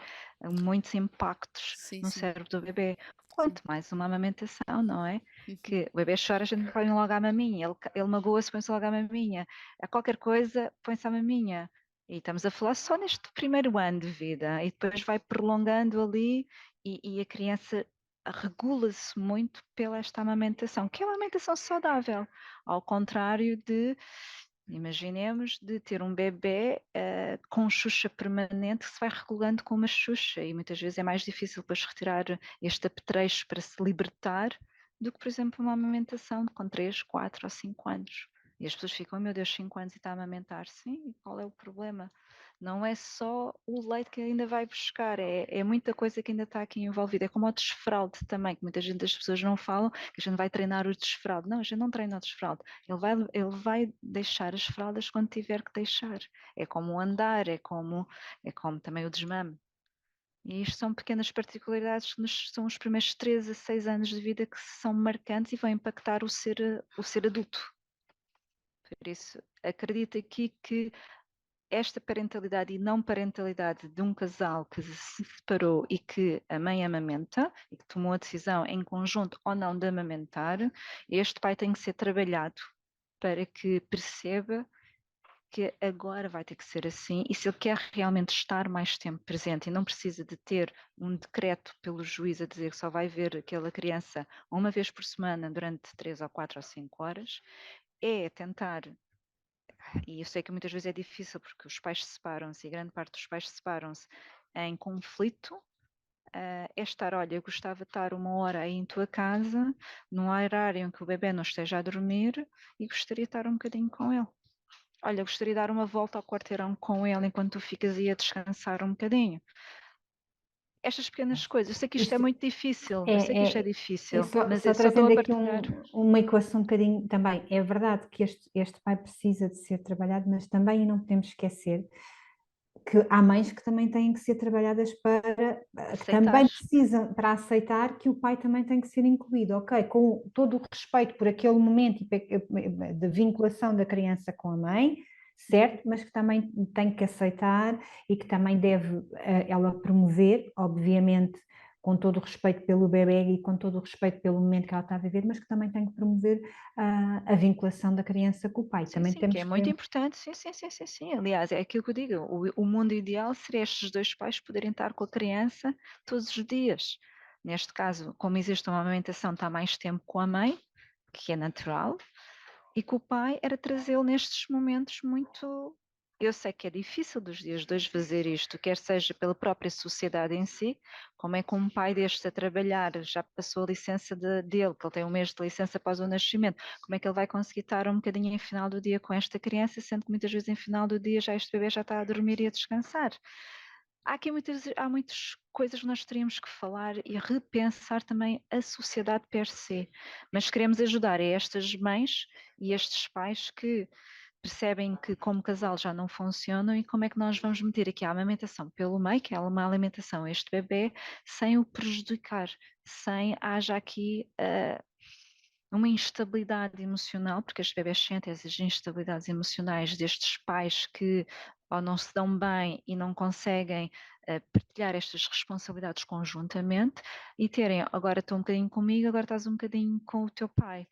muitos impactos Sim, no sim, cérebro do bebê. sim. Quanto mais uma amamentação, não é? Uhum. Que o bebê chora, a gente põe logo a maminha, ele magoa-se, põe-se logo a maminha. A qualquer coisa, põe-se a maminha. E estamos a falar só neste primeiro ano de vida, e depois vai prolongando ali, e a criança regula-se muito pela esta amamentação, que é uma amamentação saudável, ao contrário de, imaginemos, de ter um bebê com xuxa permanente que se vai regulando com uma xuxa, e muitas vezes é mais difícil depois retirar este apetrecho para se libertar do que, por exemplo, uma amamentação com 3, 4 ou 5 anos. E as pessoas ficam, meu Deus, 5 anos e está a amamentar. Sim, e qual é o problema? Não é só o leite que ainda vai buscar, é muita coisa que ainda está aqui envolvida. É como o desfralde também, que muita gente das pessoas não falam, que a gente vai treinar o desfralde. Não, a gente não treina o desfralde. Ele vai deixar as fraldas quando tiver que deixar. É como o andar, é como também o desmame. E isto são pequenas particularidades que são os primeiros 3 a 6 anos de vida que são marcantes e vão impactar o ser adulto. Por isso, acredito aqui que esta parentalidade e não parentalidade de um casal que se separou e que a mãe amamenta e que tomou a decisão em conjunto ou não de amamentar, este pai tem que ser trabalhado para que perceba que agora vai ter que ser assim e se ele quer realmente estar mais tempo presente e não precisa de ter um decreto pelo juiz a dizer que só vai ver aquela criança uma vez por semana durante 3 ou 4 ou 5 horas, é tentar. E eu sei que muitas vezes é difícil porque os pais separam-se e grande parte dos pais separam-se em conflito. É estar, olha, eu gostava de estar 1 hora aí em tua casa, num horário em que o bebê não esteja a dormir e gostaria de estar um bocadinho com ele. Olha, gostaria de dar uma volta ao quarteirão com ele enquanto tu ficas aí a descansar um bocadinho. Estas pequenas coisas, eu sei que isto é Isto muito difícil, eu sei que isto é, é é, e difícil, só, mas só eu só estou a trazendo aqui partilhar. uma equação um bocadinho também. É verdade que este pai precisa de ser trabalhado, mas também não podemos esquecer que há mães que também têm que ser trabalhadas que Aceitar. também precisam para aceitar que o pai também tem que ser incluído, ok? Com todo o respeito por aquele momento de vinculação da criança com a mãe, certo? Mas que também tem que aceitar e que também deve ela promover, obviamente, com todo o respeito pelo bebê e com todo o respeito pelo momento que ela está a viver, mas que também tem que promover a vinculação da criança com o pai. Sim, Também sim, que temos é que. muito importante. Sim, sim, sim, sim, sim. Aliás, é aquilo que eu digo. O mundo ideal seria estes dois pais poderem estar com a criança todos os dias. Neste caso, como existe uma amamentação, está mais tempo com a mãe, que é natural, e com o pai era trazê-lo nestes momentos muito. Eu sei que é difícil dos dias de hoje fazer isto, quer seja pela própria sociedade em si, como é que um pai deste a trabalhar já passou a licença dele, que ele tem 1 mês de licença após o nascimento, como é que ele vai conseguir estar um bocadinho em final do dia com esta criança, sendo que muitas vezes em final do dia já este bebê já está a dormir e a descansar. Há muitas coisas que nós teríamos que falar e repensar também a sociedade per se, mas queremos ajudar a estas mães e estes pais que percebem que como casal já não funcionam e como é que nós vamos meter aqui a amamentação pelo meio, que é uma alimentação a este bebê, sem o prejudicar, sem haja aqui uma instabilidade emocional, porque estes bebés sentem essas instabilidades emocionais destes pais que ou não se dão bem e não conseguem partilhar estas responsabilidades conjuntamente e terem, agora estou um bocadinho comigo, agora estás um bocadinho com o teu pai.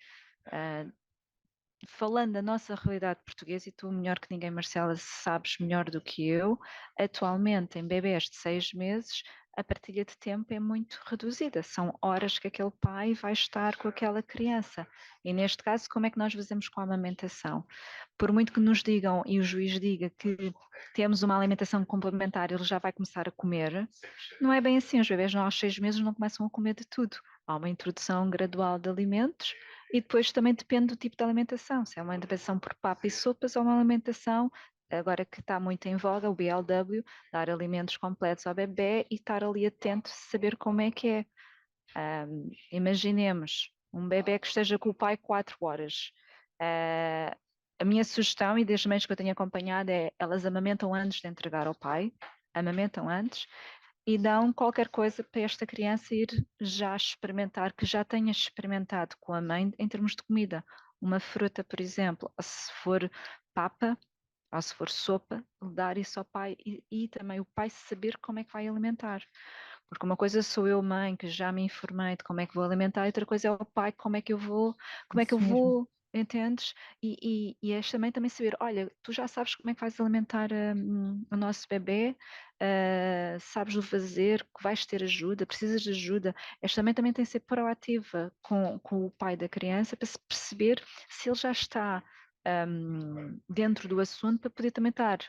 Falando da nossa realidade portuguesa, e tu melhor que ninguém, Marcela, sabes melhor do que eu, atualmente em bebés de 6 meses, a partilha de tempo é muito reduzida. São horas que aquele pai vai estar com aquela criança. E neste caso, como é que nós fazemos com a amamentação? Por muito que nos digam e o juiz diga que temos uma alimentação complementar, ele já vai começar a comer, não é bem assim. Os bebés aos 6 meses não começam a comer de tudo. Há uma introdução gradual de alimentos e depois também depende do tipo de alimentação, se é uma alimentação por papa e sopas ou uma alimentação, agora que está muito em voga, o BLW, dar alimentos completos ao bebê e estar ali atento, saber como é que é. Imaginemos um bebê que esteja com o pai 4 horas. A minha sugestão, e das mães que eu tenho acompanhado, é elas amamentam antes de entregar ao pai, amamentam antes, e dão qualquer coisa para esta criança ir já experimentar, que já tenha experimentado com a mãe em termos de comida. Uma fruta, por exemplo, ou se for papa, ou se for sopa, dar isso ao pai e também o pai saber como é que vai alimentar. Porque uma coisa sou eu, mãe, que já me informei de como é que vou alimentar, e outra coisa é o pai, como é que eu Isso mesmo. vou, entendes? E és também saber, olha, tu já sabes como é que vais alimentar o nosso bebê, sabes o fazer, que vais ter ajuda, precisas de ajuda. És também tem que ser proativa com o pai da criança para se perceber se ele já está dentro do assunto para poder também estar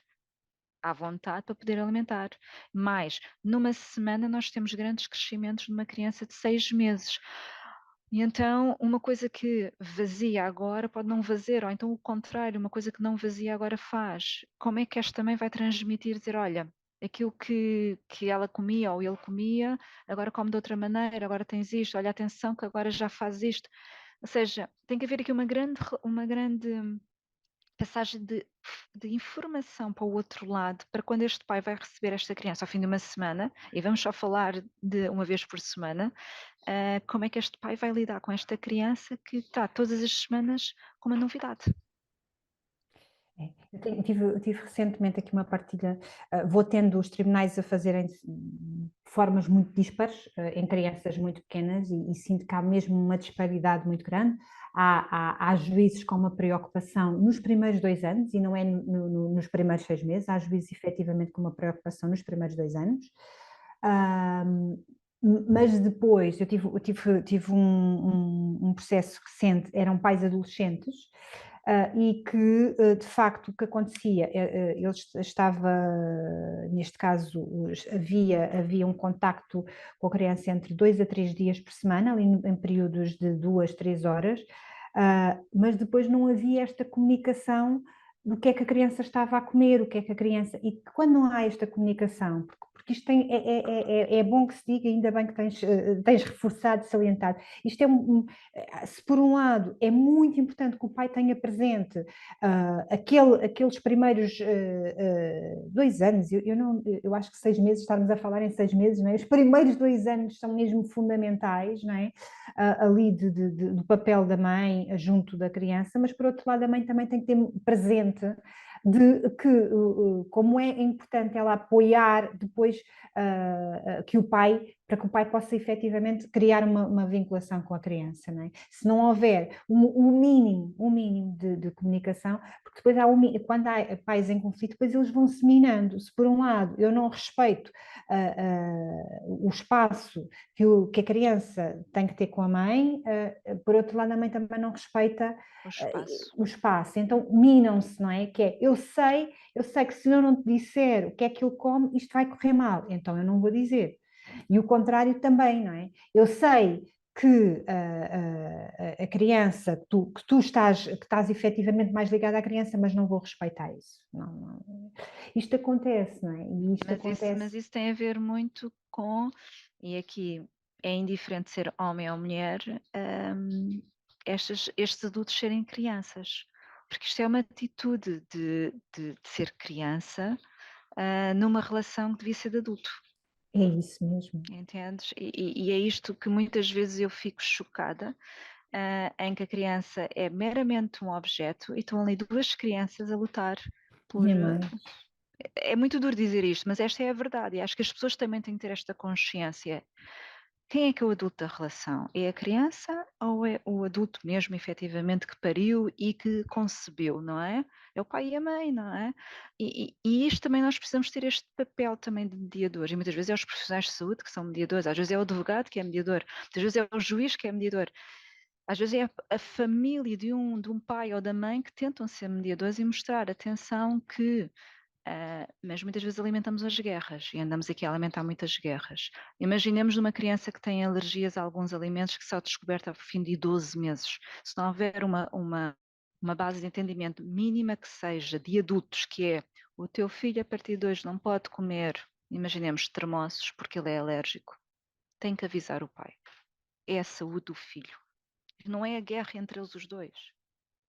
à vontade para poder alimentar. Mas, numa semana, nós temos grandes crescimentos numa criança de 6 meses. E então, uma coisa que vazia agora pode não fazer, ou então o contrário, uma coisa que não vazia agora faz. Como é que esta mãe vai transmitir, dizer, olha, aquilo que ela comia ou ele comia, agora come de outra maneira, agora tens isto, olha, atenção que agora já faz isto. Ou seja, tem que haver aqui uma grande passagem de informação para o outro lado, para quando este pai vai receber esta criança ao fim de uma semana, e vamos só falar de uma vez por semana, como é que este pai vai lidar com esta criança que está todas as semanas com uma novidade. Eu tive recentemente aqui uma partilha, vou tendo os tribunais a fazerem de formas muito dispares, em crianças muito pequenas, e sinto que há mesmo uma disparidade muito grande. Há juízes com uma preocupação nos primeiros 2 anos, e não é nos primeiros 6 meses, há juízes efetivamente com uma preocupação nos primeiros 2 anos. Mas depois, eu tive um processo recente, eram pais adolescentes, e que, de facto, o que acontecia, neste caso, havia um contacto com a criança entre 2 a 3 dias por semana, ali em períodos de 2, 3 horas, mas depois não havia esta comunicação do que é que a criança estava a comer, o que é que a criança... E quando não há esta comunicação, porque isto é bom que se diga, ainda bem que tens reforçado, salientado, isto se por um lado é muito importante que o pai tenha presente aqueles primeiros 2 anos, eu acho que 6 meses, estarmos a falar em 6 meses, não é? Os primeiros 2 anos são mesmo fundamentais, não é? Ali do papel da mãe junto da criança, mas por outro lado a mãe também tem que ter presente de que, como é importante ela apoiar depois que o pai, para que o pai possa efetivamente criar uma vinculação com a criança, não é? Se não houver um mínimo de comunicação, porque depois quando há pais em conflito, depois eles vão se minando. Se por um lado eu não respeito o espaço que a criança tem que ter com a mãe, por outro lado a mãe também não respeita O espaço. o espaço, então minam-se, não é? Que é, eu sei que se eu não te disser o que é que ele come, isto vai correr mal, então eu não vou dizer. E o contrário também, não é? Eu sei que a criança, que tu estás efetivamente mais ligada à criança, mas não vou respeitar isso. Não. Isto acontece, não é? E isto Mas acontece. isso tem a ver muito com, e aqui é indiferente ser homem ou mulher, estes adultos serem crianças. Porque isto é uma atitude de ser criança numa relação que devia ser de adulto. É isso mesmo. Entendes? E é isto que muitas vezes eu fico chocada, em que a criança é meramente um objeto e estão ali duas crianças a lutar por. Minha mãe. É muito duro dizer isto, mas esta é a verdade e acho que as pessoas também têm que ter esta consciência. Quem é que é o adulto da relação? É a criança ou é o adulto mesmo, efetivamente, que pariu e que concebeu, não é? É o pai e a mãe, não é? E isto também nós precisamos ter este papel também de mediador. E muitas vezes é os profissionais de saúde que são mediadores, às vezes é o advogado que é mediador, muitas vezes é o juiz que é mediador. Às vezes é a família de um pai ou da mãe que tentam ser mediadores e mostrar atenção que mas muitas vezes alimentamos as guerras e andamos aqui a alimentar muitas guerras. Imaginemos uma criança que tem alergias a alguns alimentos que só descoberta ao fim de 12 meses. Se não houver uma base de entendimento mínima que seja de adultos, que é o teu filho a partir de hoje não pode comer, imaginemos, termossos porque ele é alérgico, tem que avisar o pai. É a saúde do filho. Não é a guerra entre eles os dois.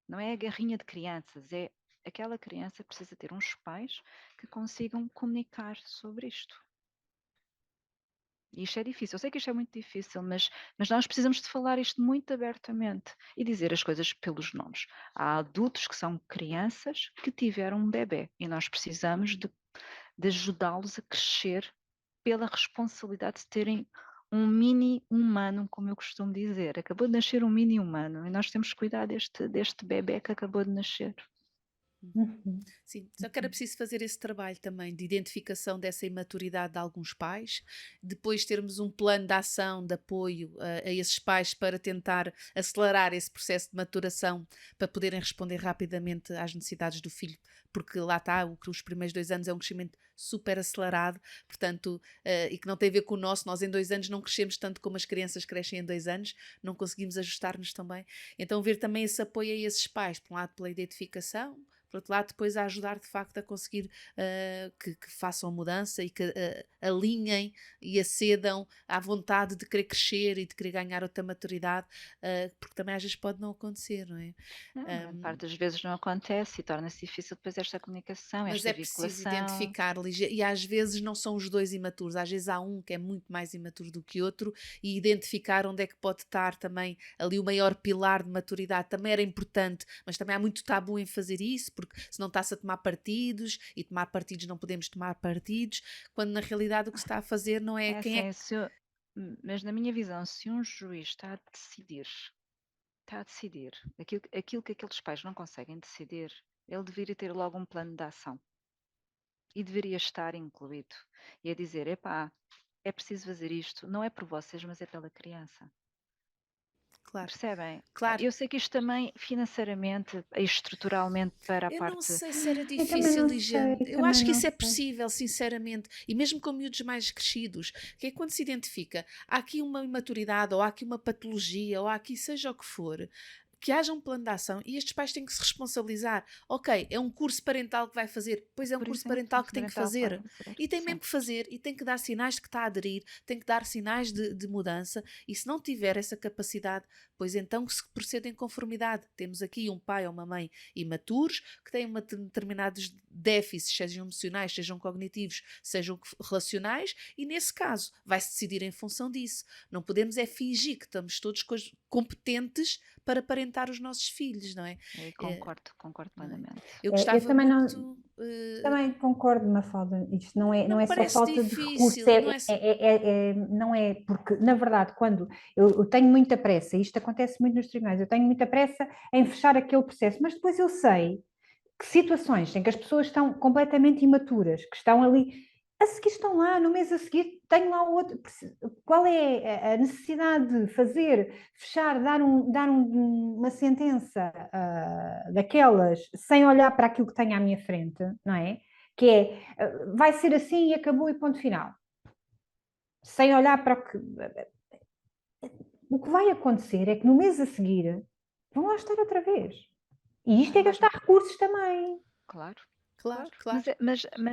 Não é a guerrinha de crianças, é aquela criança precisa ter uns pais que consigam comunicar sobre isto. E isto é difícil, eu sei que isto é muito difícil, mas nós precisamos de falar isto muito abertamente e dizer as coisas pelos nomes. Há adultos que são crianças que tiveram um bebê e nós precisamos de ajudá-los a crescer pela responsabilidade de terem um mini humano, como eu costumo dizer. Acabou de nascer um mini humano e nós temos que cuidar deste bebê que acabou de nascer. Uhum. Sim, só que era preciso fazer esse trabalho também de identificação dessa imaturidade de alguns pais, depois termos um plano de ação, de apoio a esses pais para tentar acelerar esse processo de maturação para poderem responder rapidamente às necessidades do filho, porque lá está, os primeiros 2 anos é um crescimento super acelerado, portanto, e que não tem a ver com o nosso, nós em 2 anos não crescemos tanto como as crianças crescem em 2 anos, não conseguimos ajustar-nos também. Então, ver também esse apoio a esses pais, por um lado pela identificação, por outro lado, depois a ajudar de facto a conseguir que façam mudança e que alinhem e acedam à vontade de querer crescer e de querer ganhar outra maturidade, porque também às vezes pode não acontecer, não é? Não, a maior parte das vezes não acontece e torna-se difícil depois esta comunicação, Mas esta é preciso vinculação. identificar, e às vezes não são os dois imaturos, às vezes há um que é muito mais imaturo do que outro, e identificar onde é que pode estar também ali o maior pilar de maturidade também era importante, mas também há muito tabu em fazer isso, porque se não está-se a tomar partidos, e tomar partidos não podemos tomar partidos, quando na realidade o que se está a fazer não é É quem é. assim, mas na minha visão, se um juiz está a decidir aquilo que aqueles pais não conseguem decidir, ele deveria ter logo um plano de ação e deveria estar incluído. E a dizer, epá, é preciso fazer isto, não é por vocês, mas é pela criança. Claro, Percebem? claro. Eu sei que isto também financeiramente e estruturalmente para a Eu não parte. sei se era Eu também difícil não e sei, eu também acho que não isso é sei. possível, sinceramente, e mesmo com miúdos mais crescidos, que é quando se identifica, há aqui uma imaturidade, ou há aqui uma patologia, ou há aqui seja o que for, que haja um plano de ação e estes pais têm que se responsabilizar. Ok, é um curso parental que vai fazer, pois é um Por curso exemplo, parental que tem que parental pode fazer. fazer. E tem Sim. mesmo que fazer, e tem que dar sinais de que está a aderir, tem que dar sinais de mudança, e se não tiver essa capacidade, pois então que se proceda em conformidade. Temos aqui um pai ou uma mãe imaturos, que têm determinados déficits, sejam emocionais, sejam cognitivos, sejam relacionais, e nesse caso vai-se decidir em função disso. Não podemos é fingir que estamos todos competentes para parentar os nossos filhos, não é? Eu É, concordo não é? plenamente. Eu Eu gostava também não, muito. também concordo, Mafalda. Isto Não não me é só parece falta de recursos, difícil, não é? não é porque, na verdade, quando eu tenho muita pressa, e isto acontece muito nos tribunais, eu tenho muita pressa em fechar aquele processo, mas depois eu sei que situações em que as pessoas estão completamente imaturas, que estão ali, a seguir estão lá, no mês a seguir tenho lá outro. Qual é a necessidade de fazer, fechar, uma sentença daquelas sem olhar para aquilo que tenho à minha frente, não é? Que é, vai ser assim e acabou e ponto final. Sem olhar para o que. O que vai acontecer é que no mês a seguir vão lá estar outra vez. E isto é Mas, gastar recursos também. claro, Claro, claro. claro.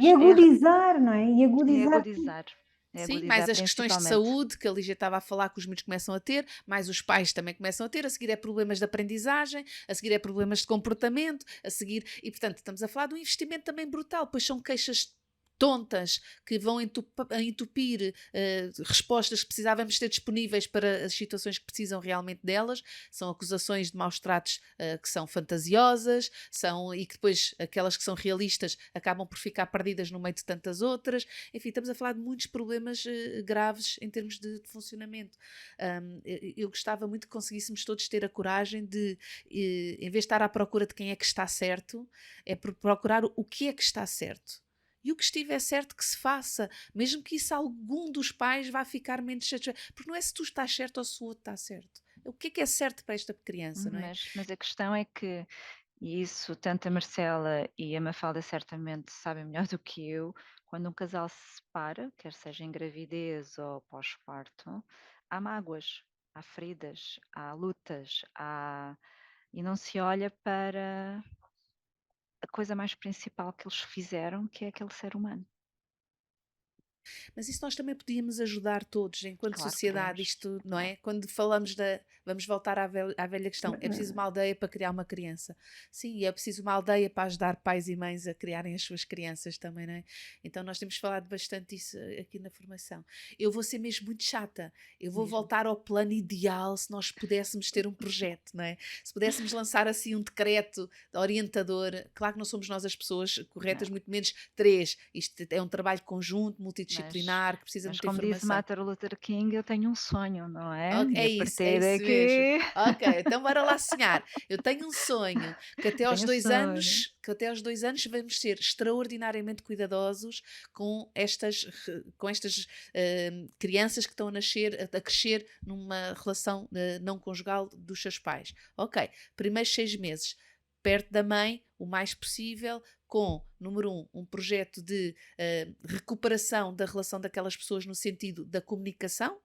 E agudizar, não é? E É agudizar. agudizar. É Sim, mais agudizar as questões de principalmente. saúde, que a Lígia estava a falar que os miúdos começam a ter, mais os pais também começam a ter, a seguir é problemas de aprendizagem, a seguir é problemas de comportamento, a seguir. E portanto, estamos a falar de um investimento também brutal, pois são queixas tontas que vão entupir respostas que precisávamos ter disponíveis para as situações que precisam realmente delas. São acusações de maus tratos que são fantasiosas, e que depois aquelas que são realistas acabam por ficar perdidas no meio de tantas outras. Enfim, estamos a falar de muitos problemas graves em termos de funcionamento. Eu gostava muito que conseguíssemos todos ter a coragem de, em vez de estar à procura de quem é que está certo, é procurar o que é que está certo. E o que estiver certo que se faça, mesmo que isso algum dos pais vá ficar menos satisfeito. Porque não é se tu estás certo ou se o outro está certo. O que é certo para esta criança, não é? Mas a questão é que, e isso tanto a Marcela e a Mafalda certamente sabem melhor do que eu, quando um casal se separa, quer seja em gravidez ou pós-parto, há mágoas, há feridas, há lutas, e não se olha para a coisa mais principal que eles fizeram, que é aquele ser humano. Mas isso nós também podíamos ajudar todos, enquanto Claro, sociedade, podemos. isto, não é? Quando falamos vamos voltar à velha questão, é preciso uma aldeia para criar uma criança. Sim, e é preciso uma aldeia para ajudar pais e mães a criarem as suas crianças também, não é? Então nós temos falado bastante isso aqui na formação. Eu vou ser mesmo muito chata, eu vou voltar ao plano ideal se nós pudéssemos ter um projeto, não é? Se pudéssemos lançar assim um decreto orientador, claro que não somos nós as pessoas corretas, Não. muito menos 3, isto é um trabalho conjunto, multidisciplinar, disciplinar, que precisa de Mas muita como disse informação. Martin Luther King, eu tenho um sonho, não é? Ok, E é a é partir isso mesmo. daqui Ok, então bora lá sonhar. Eu tenho um sonho que até aos tenho dois sonho. anos, que até aos 2 anos vamos ser extraordinariamente cuidadosos com estas crianças que estão a nascer, a crescer numa relação não conjugal dos seus pais. Ok, primeiros 6 meses, perto da mãe, o mais possível, com, número um projeto de recuperação da relação daquelas pessoas no sentido da comunicação,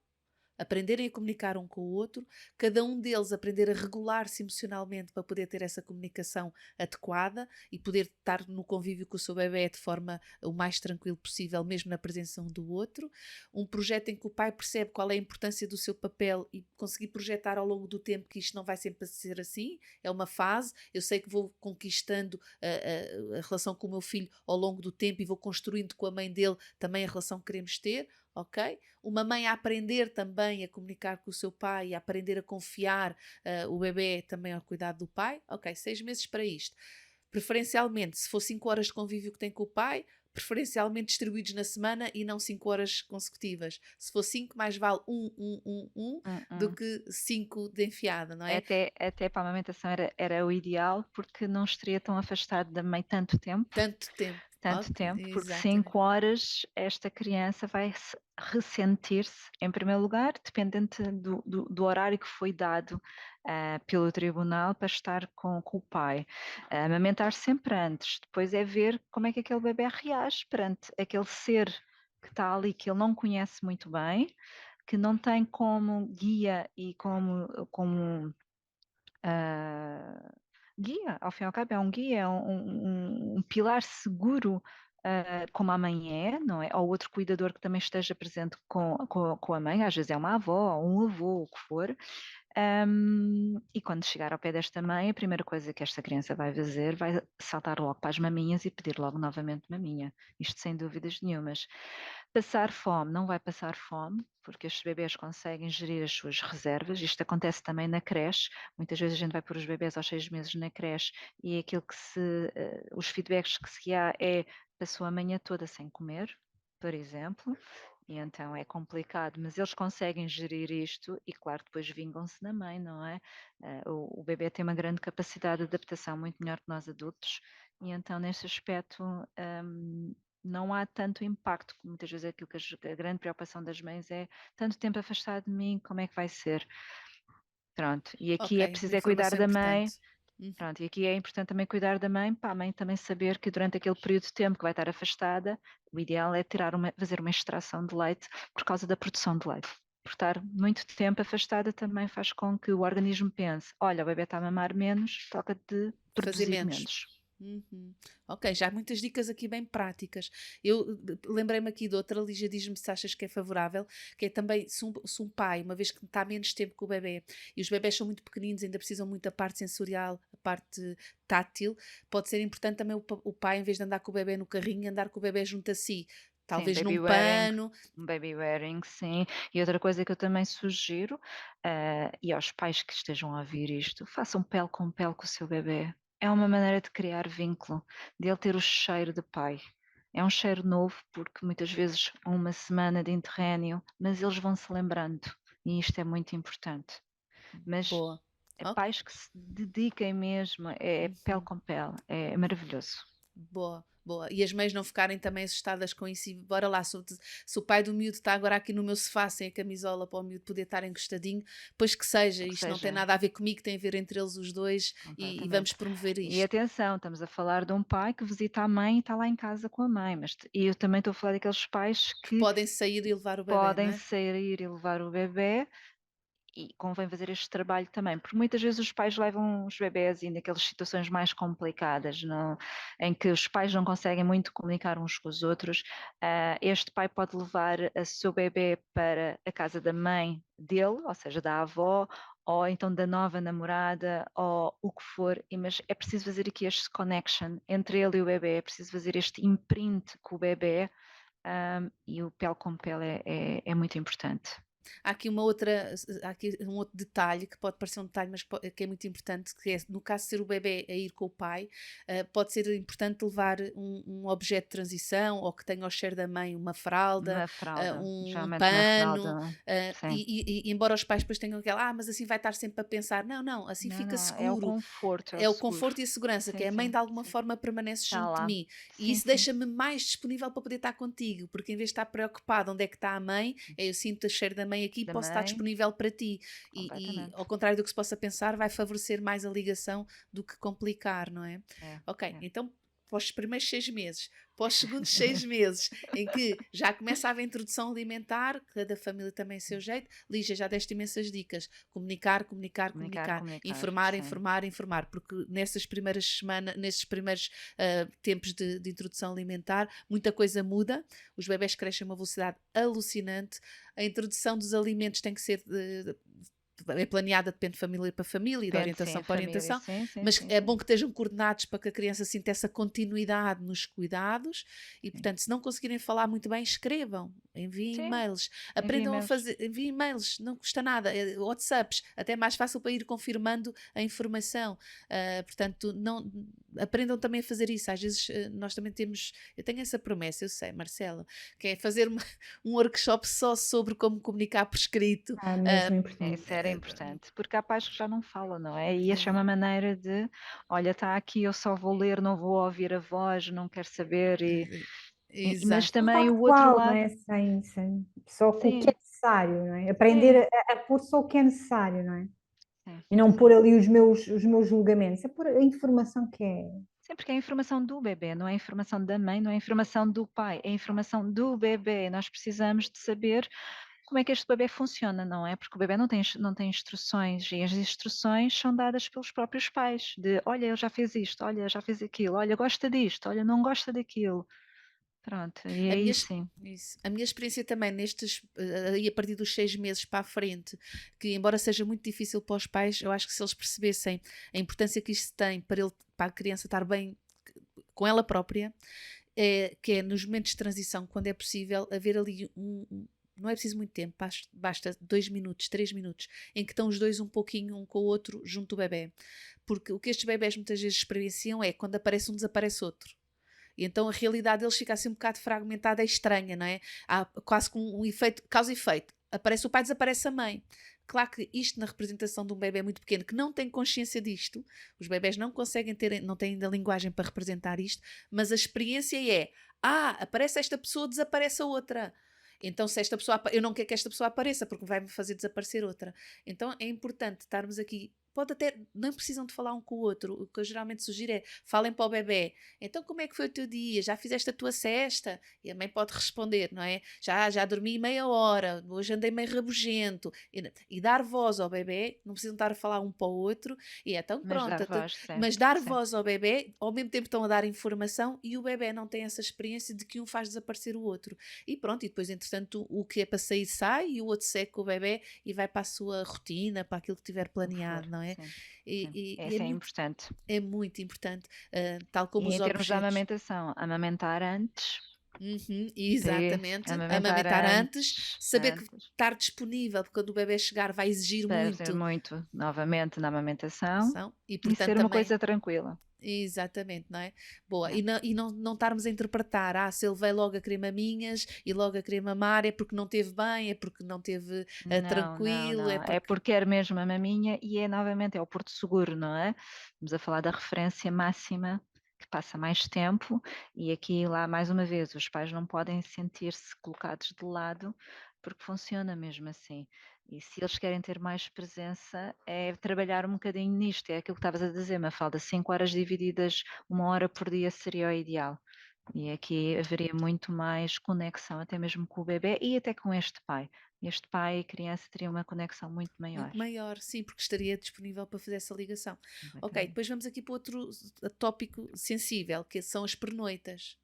aprenderem a comunicar um com o outro, cada um deles aprender a regular-se emocionalmente para poder ter essa comunicação adequada e poder estar no convívio com o seu bebé de forma o mais tranquilo possível, mesmo na presença um do outro. Um projeto em que o pai percebe qual é a importância do seu papel e conseguir projetar ao longo do tempo que isto não vai sempre ser assim, é uma fase, eu sei que vou conquistando a relação com o meu filho ao longo do tempo e vou construindo com a mãe dele também a relação que queremos ter, ok? Uma mãe a aprender também a comunicar com o seu pai, a aprender a confiar o bebê também ao cuidado do pai. Ok, 6 meses para isto. Preferencialmente, se for 5 horas de convívio que tem com o pai, preferencialmente distribuídos na semana e não 5 horas consecutivas. Se for 5, mais vale do Hum. que 5 de enfiada, não é? Até para a amamentação era o ideal, porque não estaria tão afastado da mãe tanto tempo. Tanto tempo. Tanto Ok, tempo, porque exatamente. 5 horas esta criança vai ressentir-se, em primeiro lugar, dependente do horário que foi dado pelo tribunal para estar com o pai. Amamentar sempre antes, depois é ver como é que aquele bebé reage perante aquele ser que está ali, que ele não conhece muito bem, que não tem como guia e como guia, ao fim e ao cabo é um guia, é um pilar seguro, como a mãe é, não é? Ou outro cuidador que também esteja presente com a mãe, às vezes é uma avó ou um avô, o que for. E quando chegar ao pé desta mãe, a primeira coisa que esta criança vai fazer vai saltar logo para as maminhas e pedir logo novamente maminha. Isto sem dúvidas nenhumas. Passar fome, não vai passar fome, porque estes bebés conseguem gerir as suas reservas. Isto acontece também na creche. Muitas vezes a gente vai pôr os bebés aos 6 meses na creche e aquilo os feedbacks que se há é passou a manhã toda sem comer, por exemplo. E então é complicado, mas eles conseguem gerir isto e, claro, depois vingam-se na mãe, não é? O bebê tem uma grande capacidade de adaptação, muito melhor que nós adultos, e então, nesse aspecto, não há tanto impacto, como muitas vezes é aquilo que a grande preocupação das mães é tanto tempo afastado de mim, como é que vai ser? Pronto, e aqui é Ok, uma preciso cuidar informação da mãe. importante. Uhum. Pronto, e aqui é importante também cuidar da mãe, para a mãe também saber que durante aquele período de tempo que vai estar afastada, o ideal é fazer uma extração de leite por causa da produção de leite. Por estar muito tempo afastada também faz com que o organismo pense, olha, o bebê está a mamar menos, toca de Fazer produzir menos. menos. Uhum. Ok, já há muitas dicas aqui bem práticas. Eu lembrei-me aqui de outra, Lígia, diz-me se achas que é favorável, que é também se um pai, uma vez que está menos tempo com o bebê, e os bebés são muito pequeninos, ainda precisam muito da parte sensorial, a parte tátil, pode ser importante também o pai, em vez de andar com o bebê no carrinho, andar com o bebê junto a si. Sim, Talvez num pano. um baby wearing, sim. E outra coisa que eu também sugiro, e aos pais que estejam a ouvir isto, façam pele com o seu bebê. É uma maneira de criar vínculo, de ele ter o cheiro de pai. É um cheiro novo, porque muitas vezes uma semana de interrégno, mas eles vão se lembrando, e isto é muito importante. Mas Boa. Ok. pais que se dediquem mesmo, é pele com pele, é maravilhoso. Boa, boa. E as mães não ficarem também assustadas com isso. E bora lá, se o pai do miúdo está agora aqui no meu sofá sem a camisola para o miúdo poder estar encostadinho, pois que seja. Que Isto não tem seja. nada a ver comigo, tem a ver entre eles os dois e vamos Completamente. promover E isto. atenção, estamos a falar de um pai que visita a mãe e está lá em casa com a mãe, e eu também estou a falar daqueles pais Que que podem sair e levar o bebê, não podem é? sair e levar o bebê, e convém fazer este trabalho também, porque muitas vezes os pais levam os bebés e naquelas situações mais complicadas, em que os pais não conseguem muito comunicar uns com os outros, este pai pode levar o seu bebê para a casa da mãe dele, ou seja, da avó, ou então da nova namorada, ou o que for, mas é preciso fazer aqui este connection entre ele e o bebê, é preciso fazer este imprint com o bebê, e o pele com pele é muito importante. Há aqui há aqui um outro detalhe que pode parecer um detalhe, mas que é muito importante, que é, no caso de ser o bebê a ir com o pai, pode ser importante levar um objeto de transição, ou que tenha ao cheiro da mãe uma fralda, Uma fralda, um geralmente uma pano, fralda, sim. e embora os pais depois tenham aquela, mas assim vai estar sempre a pensar, não, assim Não, fica não, é o seguro. conforto, é o É o seguro. conforto e a segurança, que Sim, é a mãe sim, de alguma sim. forma permanece Está junto de lá. mim. E Sim, isso sim. deixa-me mais disponível para poder estar contigo, porque em vez de estar preocupada onde é que está a mãe, eu sinto o cheiro da mãe aqui, Da posso estar mãe, disponível para ti. E completamente. ao contrário do que se possa pensar, vai favorecer mais a ligação do que complicar, não é? É, Ok, é. então para os primeiros 6 meses, para os segundos 6 meses, em que já começava a introdução alimentar, cada família também a seu jeito. Lígia, já deste imensas dicas. Comunicar, Comunicar, informar, porque nessas primeiras semanas, nesses primeiros tempos de introdução alimentar, muita coisa muda, os bebés crescem a uma velocidade alucinante, a introdução dos alimentos tem que ser é planeada, depende de família para família e de Depende, sim, orientação a para família, orientação, sim, sim, mas sim, é sim. bom que estejam coordenados para que a criança sinta essa continuidade nos cuidados e, Sim. portanto, se não conseguirem falar muito bem, escrevam, enviem Sim, e-mails, enviem aprendam a e-mails. fazer, enviem e-mails, não custa nada, WhatsApps, até é mais fácil para ir confirmando a informação, portanto, não, aprendam também a fazer isso. Às vezes nós também temos, eu tenho essa promessa, eu sei, Marcela, que é fazer um workshop só sobre como comunicar por escrito. É mesmo importante. Isso era importante, porque há pais que já não falam, não é? E esta é uma maneira de, olha, está aqui, eu só vou ler, não vou ouvir a voz, não quero saber, mas Exato. também o outro Factual, não lado, é? Sem, só com o que é sim, necessário, não é? sim, Aprender a pôr só o que é necessário, não é? sim, E não sim. pôr ali os meus julgamentos, é pôr a informação que é. Sempre que é a informação do bebê, não é a informação da mãe, não é a informação do pai, é a informação do bebê. Nós precisamos de saber como é que este bebê funciona, não é? Porque o bebê não tem instruções e as instruções são dadas pelos próprios pais, de olha, ele já fez isto, olha, já fez aquilo, olha, gosta disto, olha, não gosta daquilo. Pronto, e A aí minha, sim. a minha experiência também nestes, aí a partir dos 6 meses para a frente, que embora seja muito difícil para os pais, eu acho que se eles percebessem a importância que isto tem para a criança estar bem com ela própria, que é nos momentos de transição, quando é possível, haver ali não é preciso muito tempo, basta 2 minutos, 3 minutos, em que estão os dois um pouquinho um com o outro junto do bebê. Porque o que estes bebés muitas vezes experienciam é quando aparece um, desaparece outro. E então a realidade deles fica assim um bocado fragmentada, é estranha, não é? Há quase com um efeito, causa e efeito. Aparece o pai, desaparece a mãe. Claro que isto na representação de um bebê muito pequeno que não tem consciência disto, os bebés não conseguem ter, não têm ainda linguagem para representar isto, mas a experiência é, aparece esta pessoa, desaparece a outra. Então se esta pessoa, eu não quero que esta pessoa apareça porque vai-me fazer desaparecer outra. Então é importante estarmos aqui, pode até, não precisam de falar um com o outro, o que eu geralmente sugiro é, falem para o bebê, então como é que foi o teu dia, já fizeste a tua cesta? E a mãe pode responder, não é? Já dormi meia hora, hoje andei meio rabugento, e dar voz ao bebê, não precisam estar a falar um para o outro, e então Mas pronto, dar voz, sim, mas dar sim. voz ao bebê, ao mesmo tempo estão a dar informação e o bebê não tem essa experiência de que um faz desaparecer o outro, e pronto, e depois entretanto o que é para sair sai, e o outro segue com o bebê e vai para a sua rotina, para aquilo que tiver planeado, não é? Sim, sim. E Essa é importante. é muito importante, tal como E os em termos de objetos. amamentação, amamentar antes, Exatamente, amamentar amamentar antes, saber que antes, estar disponível, porque quando o bebê chegar vai exigir para ser muito muito novamente na amamentação atenção, e e portanto ser uma também, coisa tranquila. exatamente, não é? Boa, É. e não estarmos a interpretar, se ele veio logo a querer maminhas e logo a querer mamar, é porque não teve bem, é porque não teve tranquilo, é É porque... porque quer mesmo a maminha e é novamente, é o porto seguro, não é? Estamos a falar da referência máxima que passa mais tempo e aqui lá mais uma vez os pais não podem sentir-se colocados de lado porque funciona mesmo assim. E se eles querem ter mais presença é trabalhar um bocadinho nisto, é aquilo que estavas a dizer, Mafalda, 5 horas divididas, 1 hora por dia seria o ideal. E aqui haveria muito mais conexão, até mesmo com o bebê e até com este pai. Este pai e criança teriam uma conexão muito maior. Muito maior, sim, porque estaria disponível para fazer essa ligação. Ok, Exatamente. depois vamos aqui para outro tópico sensível, que são as pernoitas.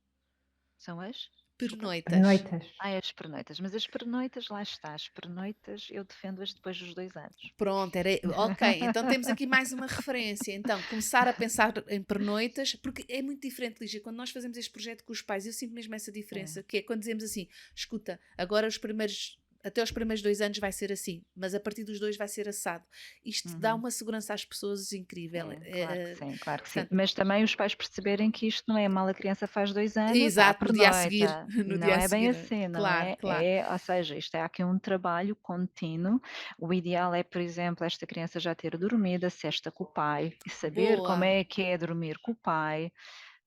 São as? Pernoitas. Pernoitas. As pernoitas. Mas as pernoitas, lá está. As pernoitas eu defendo-as depois dos 2 anos. Pronto, ok, então temos aqui mais uma referência. Então, começar a pensar em pernoitas, porque é muito diferente, Lígia, quando nós fazemos este projeto com os pais, eu sinto mesmo essa diferença, que é quando dizemos assim, escuta, agora os primeiros até os primeiros 2 anos vai ser assim, mas a partir dos 2 vai ser assado. Isto dá Uhum. uma segurança às pessoas incrível. Claro que sim, claro que sim. Portanto, Mas também os pais perceberem que isto não é mal, a criança faz 2 anos, exato, no dia a seguir, pernoita. no Não dia a é bem seguir, assim, não claro, é? claro. Ou seja, isto é aqui um trabalho contínuo. O ideal é, por exemplo, esta criança já ter dormido a sesta com o pai e saber como Boa, é que é dormir com o pai.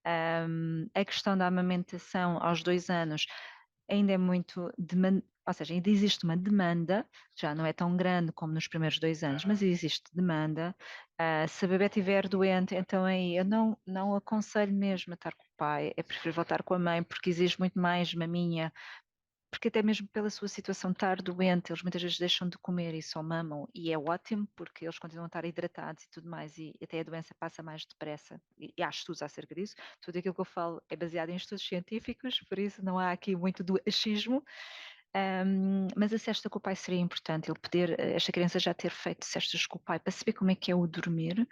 A questão da amamentação aos 2 anos ainda é muito ou seja, ainda existe uma demanda, já não é tão grande como nos primeiros 2 anos, mas existe demanda. Se a bebé estiver doente, então aí eu não aconselho mesmo a estar com o pai, é preferível estar com a mãe, porque exige muito mais maminha, porque até mesmo pela sua situação estar doente, eles muitas vezes deixam de comer e só mamam, e é ótimo porque eles continuam a estar hidratados e tudo mais, e até a doença passa mais depressa. E há estudos acerca disso. Tudo aquilo que eu falo é baseado em estudos científicos, por isso não há aqui muito do achismo. Mas a cesta com o pai seria importante, ele poder, esta criança já ter feito cestas com o pai para saber como é que é o dormir,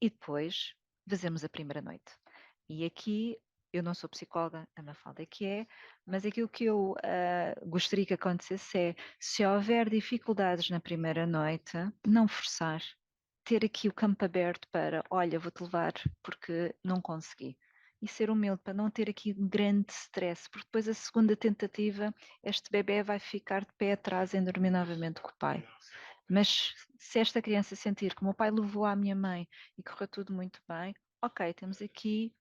e depois fazemos a primeira noite. E aqui eu não sou psicóloga, a Mafalda é que é, mas aquilo que eu gostaria que acontecesse é, se houver dificuldades na primeira noite, não forçar, ter aqui o campo aberto para, olha, vou-te levar porque não consegui. E ser humilde para não ter aqui um grande stress, porque depois a segunda tentativa, este bebê vai ficar de pé atrás em dormir novamente com o pai. Mas se esta criança sentir que o meu pai levou à minha mãe e correu tudo muito bem, ok, temos aqui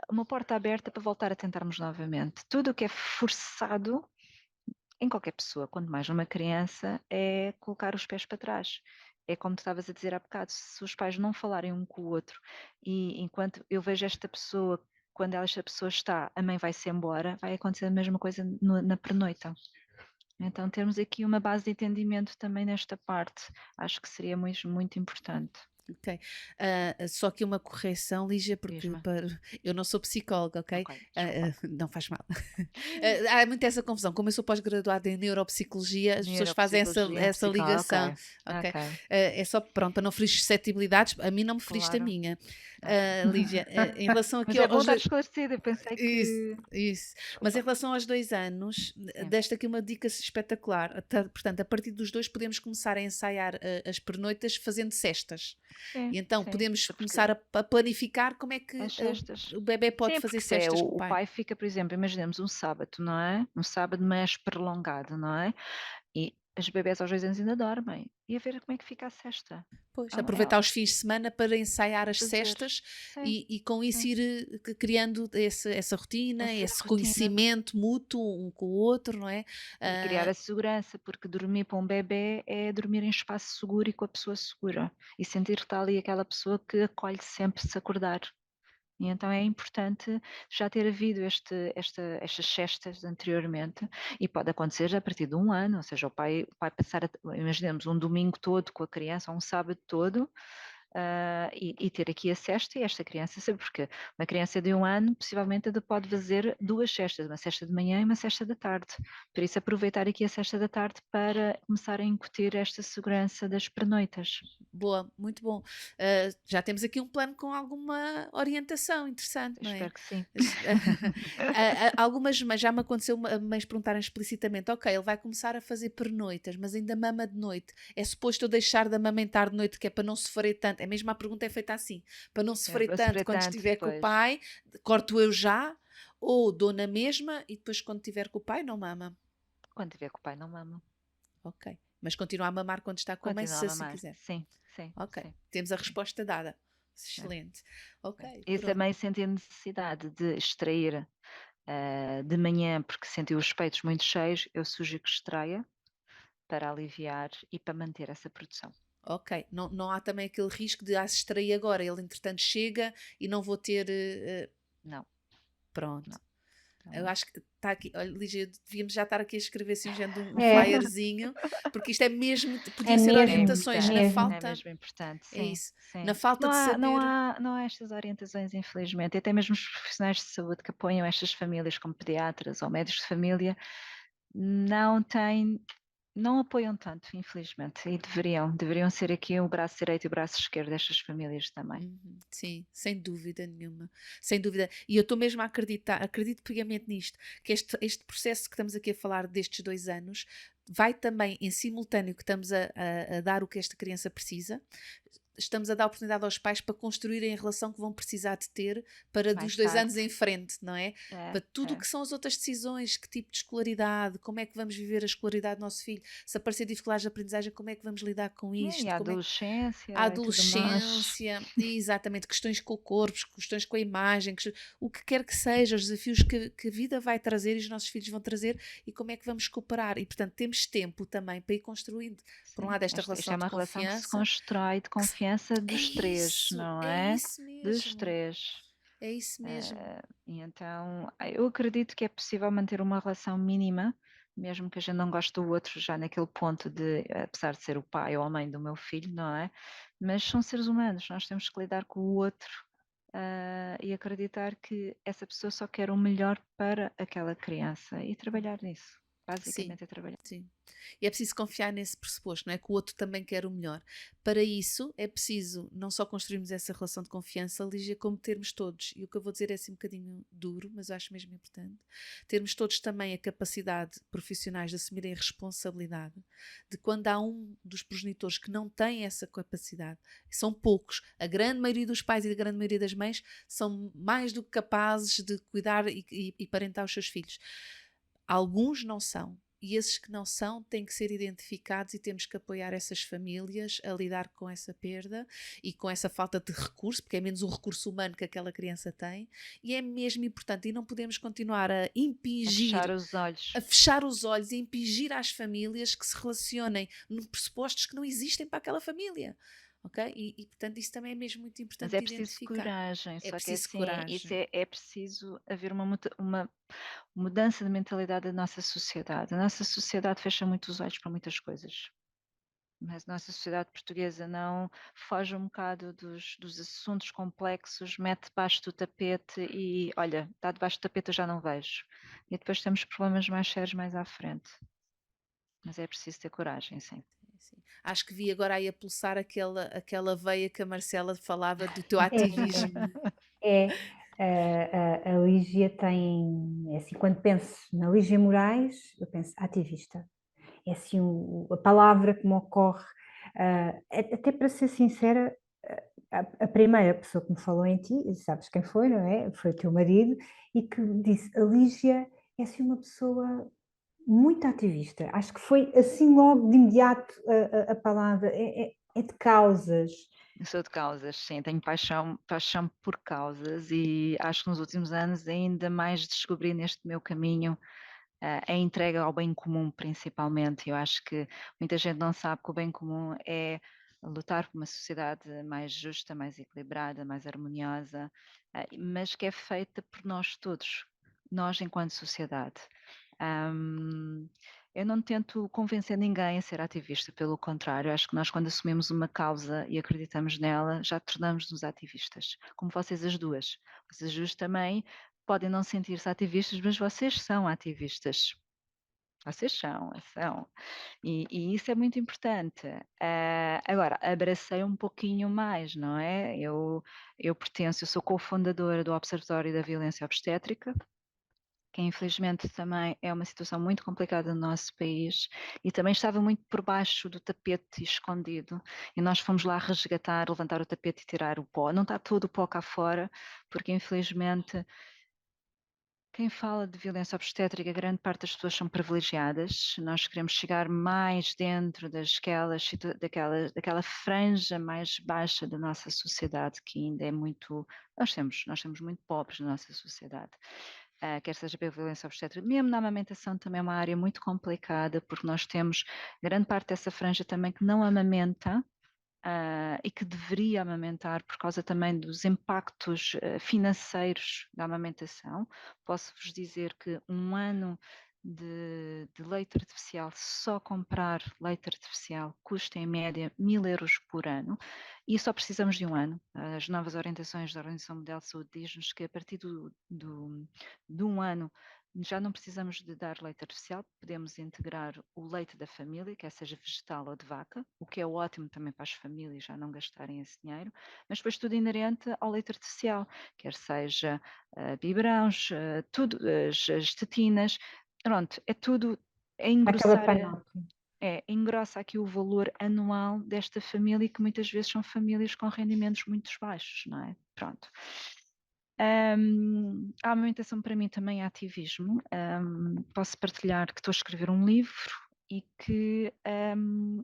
uma porta aberta para voltar a tentarmos novamente. Tudo o que é forçado em qualquer pessoa, quanto mais numa criança, é colocar os pés para trás. É como tu estavas a dizer há bocado, se os pais não falarem um com o outro e enquanto eu vejo esta pessoa, quando esta pessoa está, a mãe vai-se embora, vai acontecer a mesma coisa na pernoita. Então termos aqui uma base de entendimento também nesta parte, acho que seria muito, muito importante. ok. Só que uma correção, Lígia, porque Diz-me. eu não sou psicóloga, ok? Ok, desculpa. Não faz mal. Há muito essa confusão. Como eu sou pós-graduada em neuropsicologia, as pessoas fazem Neuropsicologia, essa ligação, ok, ok? ok, É só, pronto, para não ferir suscetibilidades, a mim não me feriste a claro. minha. Ok. Lígia, em relação aqui Mas é bom aos estar dois. esclarecida, eu pensei Isso, que. isso. Mas em Desculpa. relação aos 2 anos, Sim. deste aqui uma dica espetacular. Portanto, a partir dos 2 podemos começar a ensaiar as pernoitas fazendo cestas. Sim, E então sim. podemos Porque começar a planificar como é que as cestas. o bebê pode Sim, fazer porque se é cestas com o o pai. pai fica, por exemplo, imaginemos um sábado, não é? Um sábado mais prolongado, não é? E as bebés aos 2 anos ainda dormem. E a ver como é que fica a cesta. Pois, É aproveitar os fins de semana para ensaiar as fazer. cestas Sim, e com isso sim. ir criando essa rotina, Essa esse rotina. reconhecimento mútuo um com o outro, não é? E criar Ah, a segurança, porque dormir para um bebê é dormir em espaço seguro e com a pessoa segura. E sentir que está ali aquela pessoa que acolhe sempre se acordar. E então é importante já ter havido estas cestas anteriormente, e pode acontecer já a partir de 1 ano, ou seja, o pai passar, imaginemos, um domingo todo com a criança, ou um sábado todo, e ter aqui a cesta e esta criança sabe, porque uma criança de 1 ano possivelmente ainda pode fazer 2 cestas, uma cesta de manhã e uma cesta da tarde. Por isso aproveitar aqui a cesta da tarde para começar a incutir esta segurança das pernoitas. boa, muito bom. Já temos aqui um plano com alguma orientação interessante, não é? Espero que sim. Algumas mães, já me aconteceu mães perguntarem explicitamente: ok, ele vai começar a fazer pernoitas, mas ainda mama de noite. É suposto eu deixar de amamentar de noite, que é para não sofrer tanto? É mesmo a pergunta é feita assim: para não sofrer Para tanto sofrer quando tanto estiver com o depois. pai, corto eu já, ou dou na mesma e depois quando estiver com o pai não mama. Quando tiver com o pai não mama. Ok. Mas continua a mamar quando está com a mãe, Continua se a assim mamar. quiser. Sim, sim, Ok. sim. Temos a resposta dada. Excelente. Ok, E se a pronto. mãe sentir necessidade de extrair de manhã porque sentiu os peitos muito cheios, eu sugiro que extraia para aliviar e para manter essa produção. Ok, não há também aquele risco de se extrair agora, ele entretanto chega e não vou ter. Não, Pronto. não. Eu Então, acho que está aqui. Olha, Lígia, devíamos já estar aqui a escrever assim, gente, um É, flyerzinho, porque isto é mesmo. Podia é ser é mesmo, orientações na importante, mesmo. é falta. mesmo importante, É sim, isso. Na sim. falta Não de há, não saber. há, não há estas orientações, infelizmente. E até mesmo os profissionais de saúde que apoiam estas famílias, como pediatras ou médicos de família, não têm não apoiam tanto, infelizmente, e deveriam ser aqui o braço direito e o braço esquerdo destas famílias também. Sim, sem dúvida nenhuma, sem dúvida. E eu estou mesmo a acreditar, acredito piamente nisto, que este processo que estamos aqui a falar destes 2 anos vai também em simultâneo que estamos a dar o que esta criança precisa, estamos a dar oportunidade aos pais para construírem a relação que vão precisar de ter para Mais dos 2 anos tarde. em frente, não é? É, Para tudo o é. que são as outras decisões, que tipo de escolaridade, como é que vamos viver a escolaridade do nosso filho, se aparecer dificuldades de aprendizagem, como é que vamos lidar com E isto, a como é a adolescência e tudo mais. adolescência, e exatamente, questões com o corpo, questões com a imagem, o que quer que seja, os desafios que a vida vai trazer e os nossos filhos vão trazer e como é que vamos cooperar. E, portanto, temos tempo também para ir construindo, por um Sim, lado, esta esta relação é de uma relação que se confiança. constrói de confiança dos três, não É é? isso Dos mesmo, três. é isso mesmo. E então, eu acredito que é possível manter uma relação mínima, mesmo que a gente não goste do outro, já naquele ponto de, apesar de ser o pai ou a mãe do meu filho, não é? Mas são seres humanos, nós temos que lidar com o outro, e acreditar que essa pessoa só quer o melhor para aquela criança e trabalhar nisso. Sim, Basicamente é trabalhar. sim. E é preciso confiar nesse pressuposto, não é? Que o outro também quer o melhor. Para isso, é preciso não só construirmos essa relação de confiança, Lígia, como termos todos, e o que eu vou dizer é assim um bocadinho duro, mas eu acho mesmo importante, termos todos também a capacidade profissionais de assumirem a responsabilidade de quando há um dos progenitores que não tem essa capacidade, são poucos, a grande maioria dos pais e a grande maioria das mães são mais do que capazes de cuidar e parentar os seus filhos. Alguns não são. E esses que não são têm que ser identificados e temos que apoiar essas famílias a lidar com essa perda e com essa falta de recurso, porque é menos um recurso humano que aquela criança tem, e é mesmo importante. E não podemos continuar a A fechar impingir, os olhos. a fechar os olhos e impingir às famílias que se relacionem em pressupostos que não existem para aquela família. Ok? Portanto, isso também é mesmo muito Mas importante é de preciso identificar. coragem, É só que preciso assim, isso coragem. é preciso haver uma mudança de mentalidade da nossa sociedade. A nossa sociedade fecha muito os olhos para muitas coisas, mas a nossa sociedade portuguesa não foge um bocado dos assuntos complexos, mete debaixo do tapete e, olha, está debaixo do tapete eu já não vejo. E depois temos problemas mais sérios mais à frente. Mas é preciso ter coragem, sim. Sim. Acho que vi agora aí a pulsar aquela veia que a Marcela falava do teu É, ativismo. é, a Lígia tem, é assim, quando penso na Lígia Moraes, eu penso ativista. É assim a palavra que me ocorre, até para ser sincera, a primeira pessoa que me falou em ti, sabes quem foi, não é? Foi o teu marido, e que disse, a Lígia é assim uma pessoa muito ativista. Acho que foi assim logo de imediato a palavra, é de causas. Eu sou de causas, sim, tenho paixão por causas e acho que nos últimos anos ainda mais descobri neste meu caminho a entrega ao bem comum, principalmente. Eu acho que muita gente não sabe que o bem comum é lutar por uma sociedade mais justa, mais equilibrada, mais harmoniosa, mas que é feita por nós todos, nós enquanto sociedade. Hum, eu não tento convencer ninguém a ser ativista, pelo contrário, acho que nós, quando assumimos uma causa e acreditamos nela, já tornamos-nos ativistas, como vocês as duas. Vocês as duas também podem não sentir-se ativistas, mas vocês são ativistas. Vocês são. E isso é muito importante. Agora, abracei um pouquinho mais, não é? Eu sou cofundadora do Observatório da Violência Obstétrica, que infelizmente também é uma situação muito complicada no nosso país e também estava muito por baixo do tapete escondido e nós fomos lá resgatar, levantar o tapete e tirar o pó. Não está todo o pó cá fora, porque infelizmente quem fala de violência obstétrica, grande parte das pessoas são privilegiadas. Nós queremos chegar mais dentro daquela franja mais baixa da nossa sociedade, que ainda é muito. Nós temos muito pobres na nossa sociedade. Quer seja pela violência obstétrica, mesmo na amamentação também é uma área muito complicada, porque nós temos grande parte dessa franja também que não amamenta, e que deveria amamentar por causa também dos impactos financeiros da amamentação. Posso-vos dizer que um ano de leite artificial, só comprar leite artificial, custa em média 1.000 € por ano, e só precisamos de um ano. As novas orientações da Organização Mundial de Saúde diz-nos que a partir de um ano já não precisamos de dar leite artificial, podemos integrar o leite da família, quer seja vegetal ou de vaca, o que é ótimo também para as famílias já não gastarem esse dinheiro, mas depois tudo inerente ao leite artificial, quer seja biberões, tudo, as tetinas, pronto, é tudo, é Aquela engrossar, panóplia. engrossa aqui o valor anual desta família, que muitas vezes são famílias com rendimentos muito baixos, não é? Pronto. A amamentação para mim também é ativismo. Posso partilhar que estou a escrever um livro e que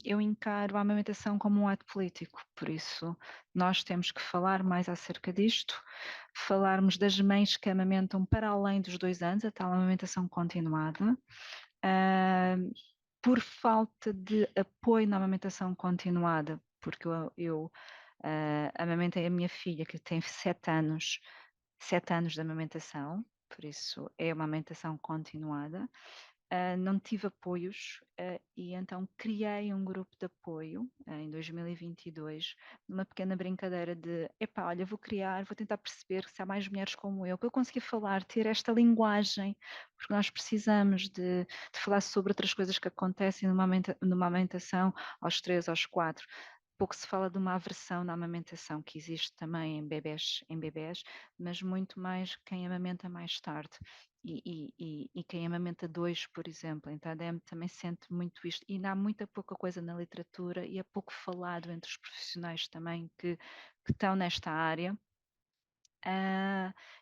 eu encaro a amamentação como um ato político, por isso nós temos que falar mais acerca disto, falarmos das mães que amamentam para além dos 2 anos, a tal amamentação continuada. Por falta de apoio na amamentação continuada, porque eu amamentei a minha filha que tem 7 anos, 7 anos de amamentação, por isso é uma amamentação continuada. Não tive apoios e então criei um grupo de apoio em 2022, numa pequena brincadeira de, epá, olha, vou tentar perceber se há mais mulheres como eu, que eu consegui falar, ter esta linguagem, porque nós precisamos de falar sobre outras coisas que acontecem numa amamentação aos 3, aos 4. Pouco se fala de uma aversão na amamentação, que existe também em bebés, mas muito mais quem amamenta mais tarde. E quem amamenta 2, por exemplo, então a DEM também sente muito isto, e ainda há muita pouca coisa na literatura e é pouco falado entre os profissionais também que estão nesta área.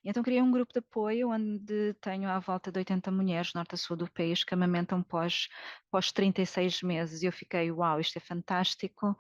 Então criei um grupo de apoio onde tenho à volta de 80 mulheres norte a sul do país que amamentam pós 36 meses e eu fiquei, uau, isto é fantástico,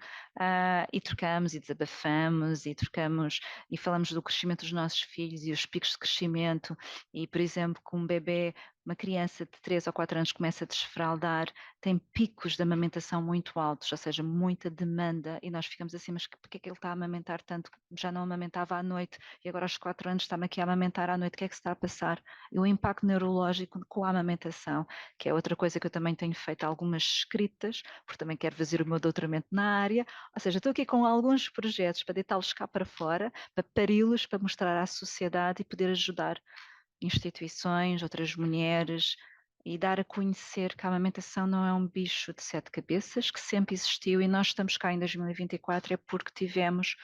e trocamos e desabafamos e trocamos e falamos do crescimento dos nossos filhos e os picos de crescimento e, por exemplo, com um bebê, uma criança de 3 ou 4 anos começa a desfraldar, tem picos de amamentação muito altos, ou seja, muita demanda e nós ficamos assim, mas porque é que ele está a amamentar tanto? Já não amamentava à noite e agora aos 4 anos está-me aqui a amamentar à noite, o que é que se está a passar? E o impacto neurológico com a amamentação, que é outra coisa que eu também tenho feito algumas escritas, porque também quero fazer o meu doutoramento na área, ou seja, estou aqui com alguns projetos para deitá-los cá para fora, para pari-los, para mostrar à sociedade e poder ajudar instituições, outras mulheres e dar a conhecer que a amamentação não é um bicho de 7 cabeças, que sempre existiu e nós estamos cá em 2024 é porque tivemos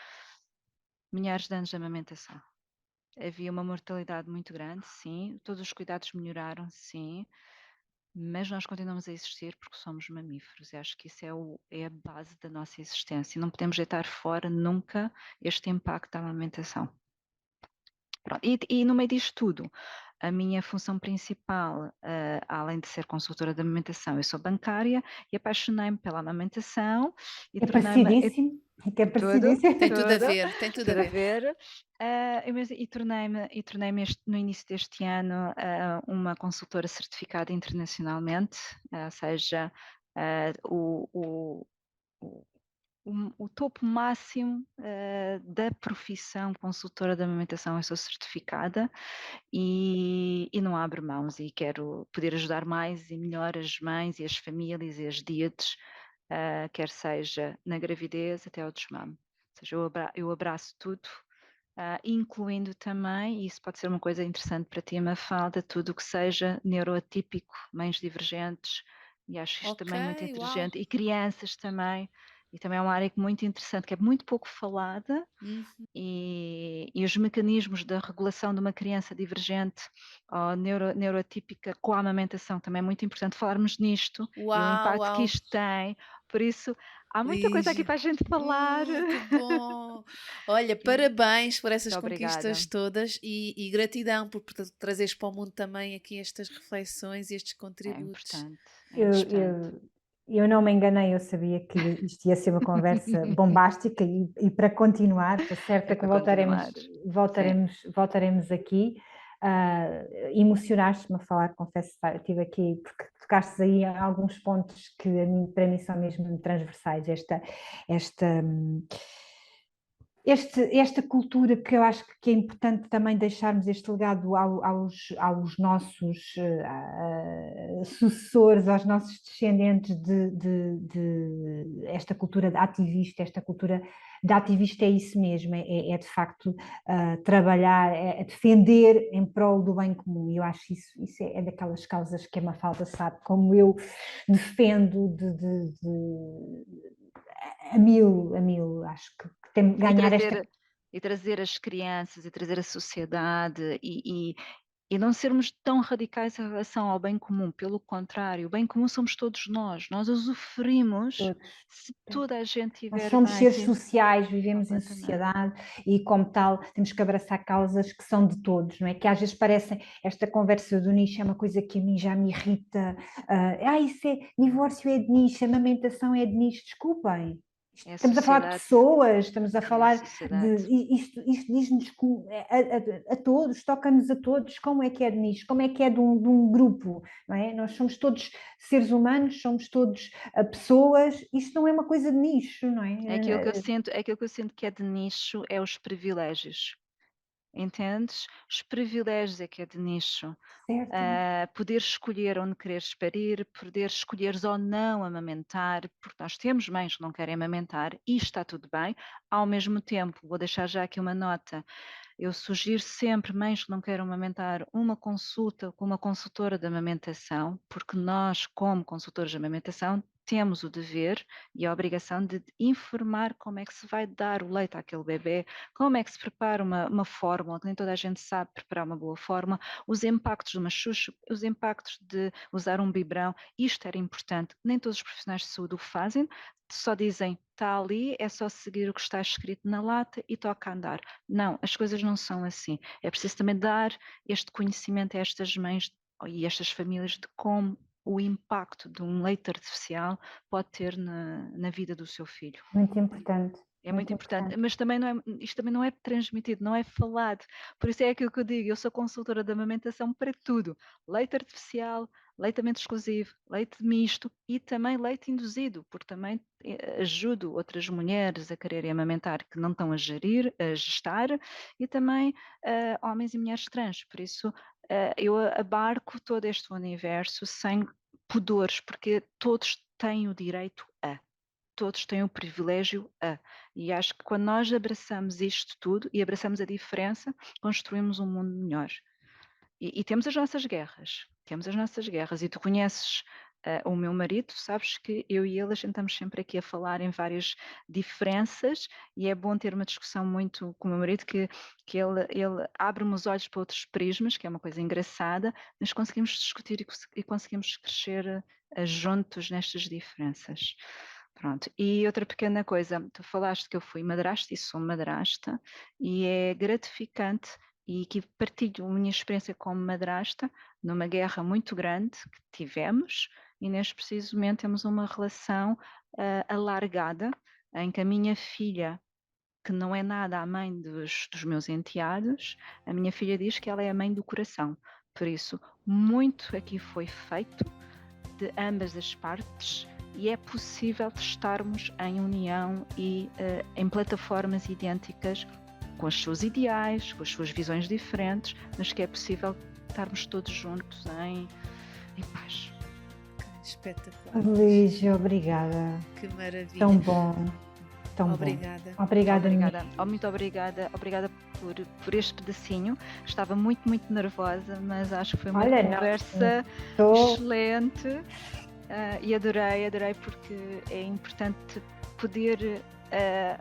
milhares de anos de amamentação. Havia uma mortalidade muito grande, sim, todos os cuidados melhoraram, sim, mas nós continuamos a existir porque somos mamíferos e acho que isso é a base da nossa existência. Não podemos deitar fora nunca este impacto da amamentação. Pronto. E no meio disto tudo, a minha função principal, além de ser consultora de amamentação, eu sou bancária e apaixonei-me pela amamentação e É tornei-me parecidíssimo. Que é tudo, parecidíssimo. Tem tudo a tudo, ver, tem tudo a tudo a ver. ver. E tornei-me no início deste ano uma consultora certificada internacionalmente, ou seja, o, o, o topo máximo da profissão consultora de amamentação. Eu sou certificada e não abro mãos e quero poder ajudar mais e melhor as mães e as famílias e as dietes, quer seja na gravidez até ao desmame. Ou seja, eu abraço tudo, incluindo também, e isso pode ser uma coisa interessante para ti, Mafalda, tudo o que seja neuroatípico, mães divergentes, e acho isto também muito Ok, uau. inteligente, e crianças também, e também é uma área muito interessante, que é muito pouco falada, Uhum. e os mecanismos da regulação de uma criança divergente ou neuroatípica com a amamentação também é muito importante falarmos nisto e o Uau, impacto que uau. isto tem, por isso há muita coisa aqui Lígia. para a gente falar. Que bom! Olha, E parabéns por essas muito conquistas obrigada. todas e gratidão por trazeres para o mundo também aqui estas reflexões e estes É contributos. importante, é Eu, importante. eu, eu não me enganei, eu sabia que isto ia ser uma conversa bombástica e para continuar, estou É certa que para continuar. Sim, voltaremos aqui. Emocionaste-me a falar, confesso, estive aqui porque tocaste aí em alguns pontos que para mim são mesmo transversais, esta esta cultura que eu acho que é importante também deixarmos este legado aos nossos sucessores, aos nossos descendentes de esta cultura ativista, esta cultura de ativista é isso mesmo, é de facto trabalhar, é defender em prol do bem comum. E eu acho isso é daquelas causas que a Mafalda sabe, como eu defendo a mil, acho que tem de ganhar esta. E trazer as crianças, e trazer a sociedade, e não sermos tão radicais em relação ao bem comum, pelo contrário, o bem comum somos todos nós usufruímos se toda a gente Nós tiver somos bem. seres sociais, vivemos em Completamente. sociedade e, como tal, temos que abraçar causas que são de todos, não é? Que às vezes parecem, esta conversa do nicho é uma coisa que a mim já me irrita. Isso é, divórcio é de nicho, amamentação é de nicho, desculpem. É a Estamos a falar de sociedade. pessoas, estamos a É a falar sociedade. isto diz-nos a todos, toca-nos a todos, como é que é de nicho, como é que é de um grupo, não é? Nós somos todos seres humanos, somos todos pessoas, isto não é uma coisa de nicho, não é? Aquilo que eu sinto que é de nicho é os privilégios. Entendes? Os privilégios é que é de nicho. Certo. Poder escolher onde quereres parir, poder escolheres ou não amamentar, porque nós temos mães que não querem amamentar e está tudo bem. Ao mesmo tempo, vou deixar já aqui uma nota, eu sugiro sempre, mães que não queiram amamentar, uma consulta com uma consultora de amamentação, porque nós, como consultores de amamentação, temos o dever e a obrigação de informar como é que se vai dar o leite àquele bebê, como é que se prepara uma fórmula, que nem toda a gente sabe preparar uma boa fórmula, os impactos de uma chuchu, os impactos de usar um biberão, isto era importante, nem todos os profissionais de saúde o fazem, só dizem, está ali, é só seguir o que está escrito na lata e toca a andar. Não, as coisas não são assim. É preciso também dar este conhecimento a estas mães e estas famílias de como o impacto de um leite artificial pode ter na vida do seu filho. Muito importante. É muito importante, mas também isto também não é transmitido, não é falado. Por isso é aquilo que eu digo, eu sou consultora de amamentação para tudo. Leite artificial, leitamento exclusivo, leite misto e também leite induzido, porque também ajudo outras mulheres a quererem amamentar que não estão a gestar, e também homens e mulheres trans. Por isso eu abarco todo este universo sem pudores, porque todos têm o direito a. Todos têm o privilégio a. E acho que quando nós abraçamos isto tudo e abraçamos a diferença, construímos um mundo melhor. E temos as nossas guerras. Temos as nossas guerras. E tu conheces o meu marido, sabes que eu e ele a gente estamos sempre aqui a falar em várias diferenças e é bom ter uma discussão muito com o meu marido que ele abre-me os olhos para outros prismas, que é uma coisa engraçada, mas conseguimos discutir e conseguimos crescer juntos nestas diferenças. Pronto, e outra pequena coisa, tu falaste que eu fui madrasta e sou madrasta e é gratificante e aqui partilho a minha experiência como madrasta numa guerra muito grande que tivemos e neste preciso momento temos uma relação alargada em que a minha filha, que não é nada a mãe dos meus enteados, a minha filha diz que ela é a mãe do coração, por isso muito aqui foi feito de ambas as partes e é possível estarmos em união e em plataformas idênticas, com os seus ideais, com as suas visões diferentes, mas que é possível estarmos todos juntos em paz. Espetacular. Lígia, obrigada. Que maravilha. Tão bom. Tão obrigada. Bom. Obrigada. Muito obrigada por este pedacinho. Estava muito nervosa, mas acho que foi uma conversa excelente e adorei porque é importante poder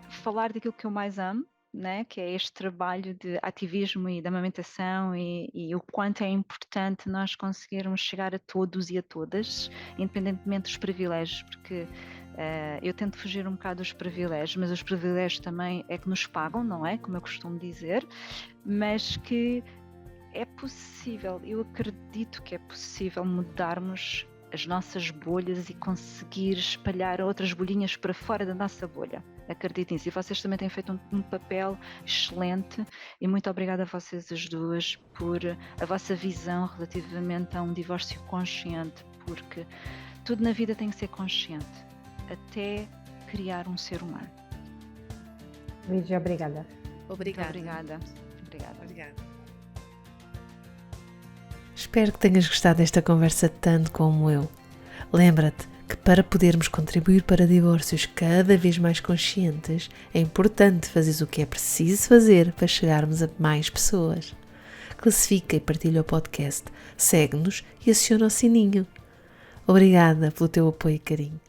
falar daquilo que eu mais amo, né? Que é este trabalho de ativismo e de amamentação e o quanto é importante nós conseguirmos chegar a todos e a todas, independentemente dos privilégios, porque eu tento fugir um bocado dos privilégios, mas os privilégios também é que nos pagam, não é? Como eu costumo dizer, mas que é possível, eu acredito que é possível mudarmos as nossas bolhas e conseguir espalhar outras bolhinhas para fora da nossa bolha. Acreditem nisso. E vocês também têm feito um papel excelente e muito obrigada a vocês as duas por a vossa visão relativamente a um divórcio consciente, porque tudo na vida tem que ser consciente, até criar um ser humano. Lígia, obrigada. Obrigada. Obrigada. Espero que tenhas gostado desta conversa tanto como eu. Lembra-te que para podermos contribuir para divórcios cada vez mais conscientes, é importante fazeres o que é preciso fazer para chegarmos a mais pessoas. Classifica e partilha o podcast, segue-nos e aciona o sininho. Obrigada pelo teu apoio e carinho.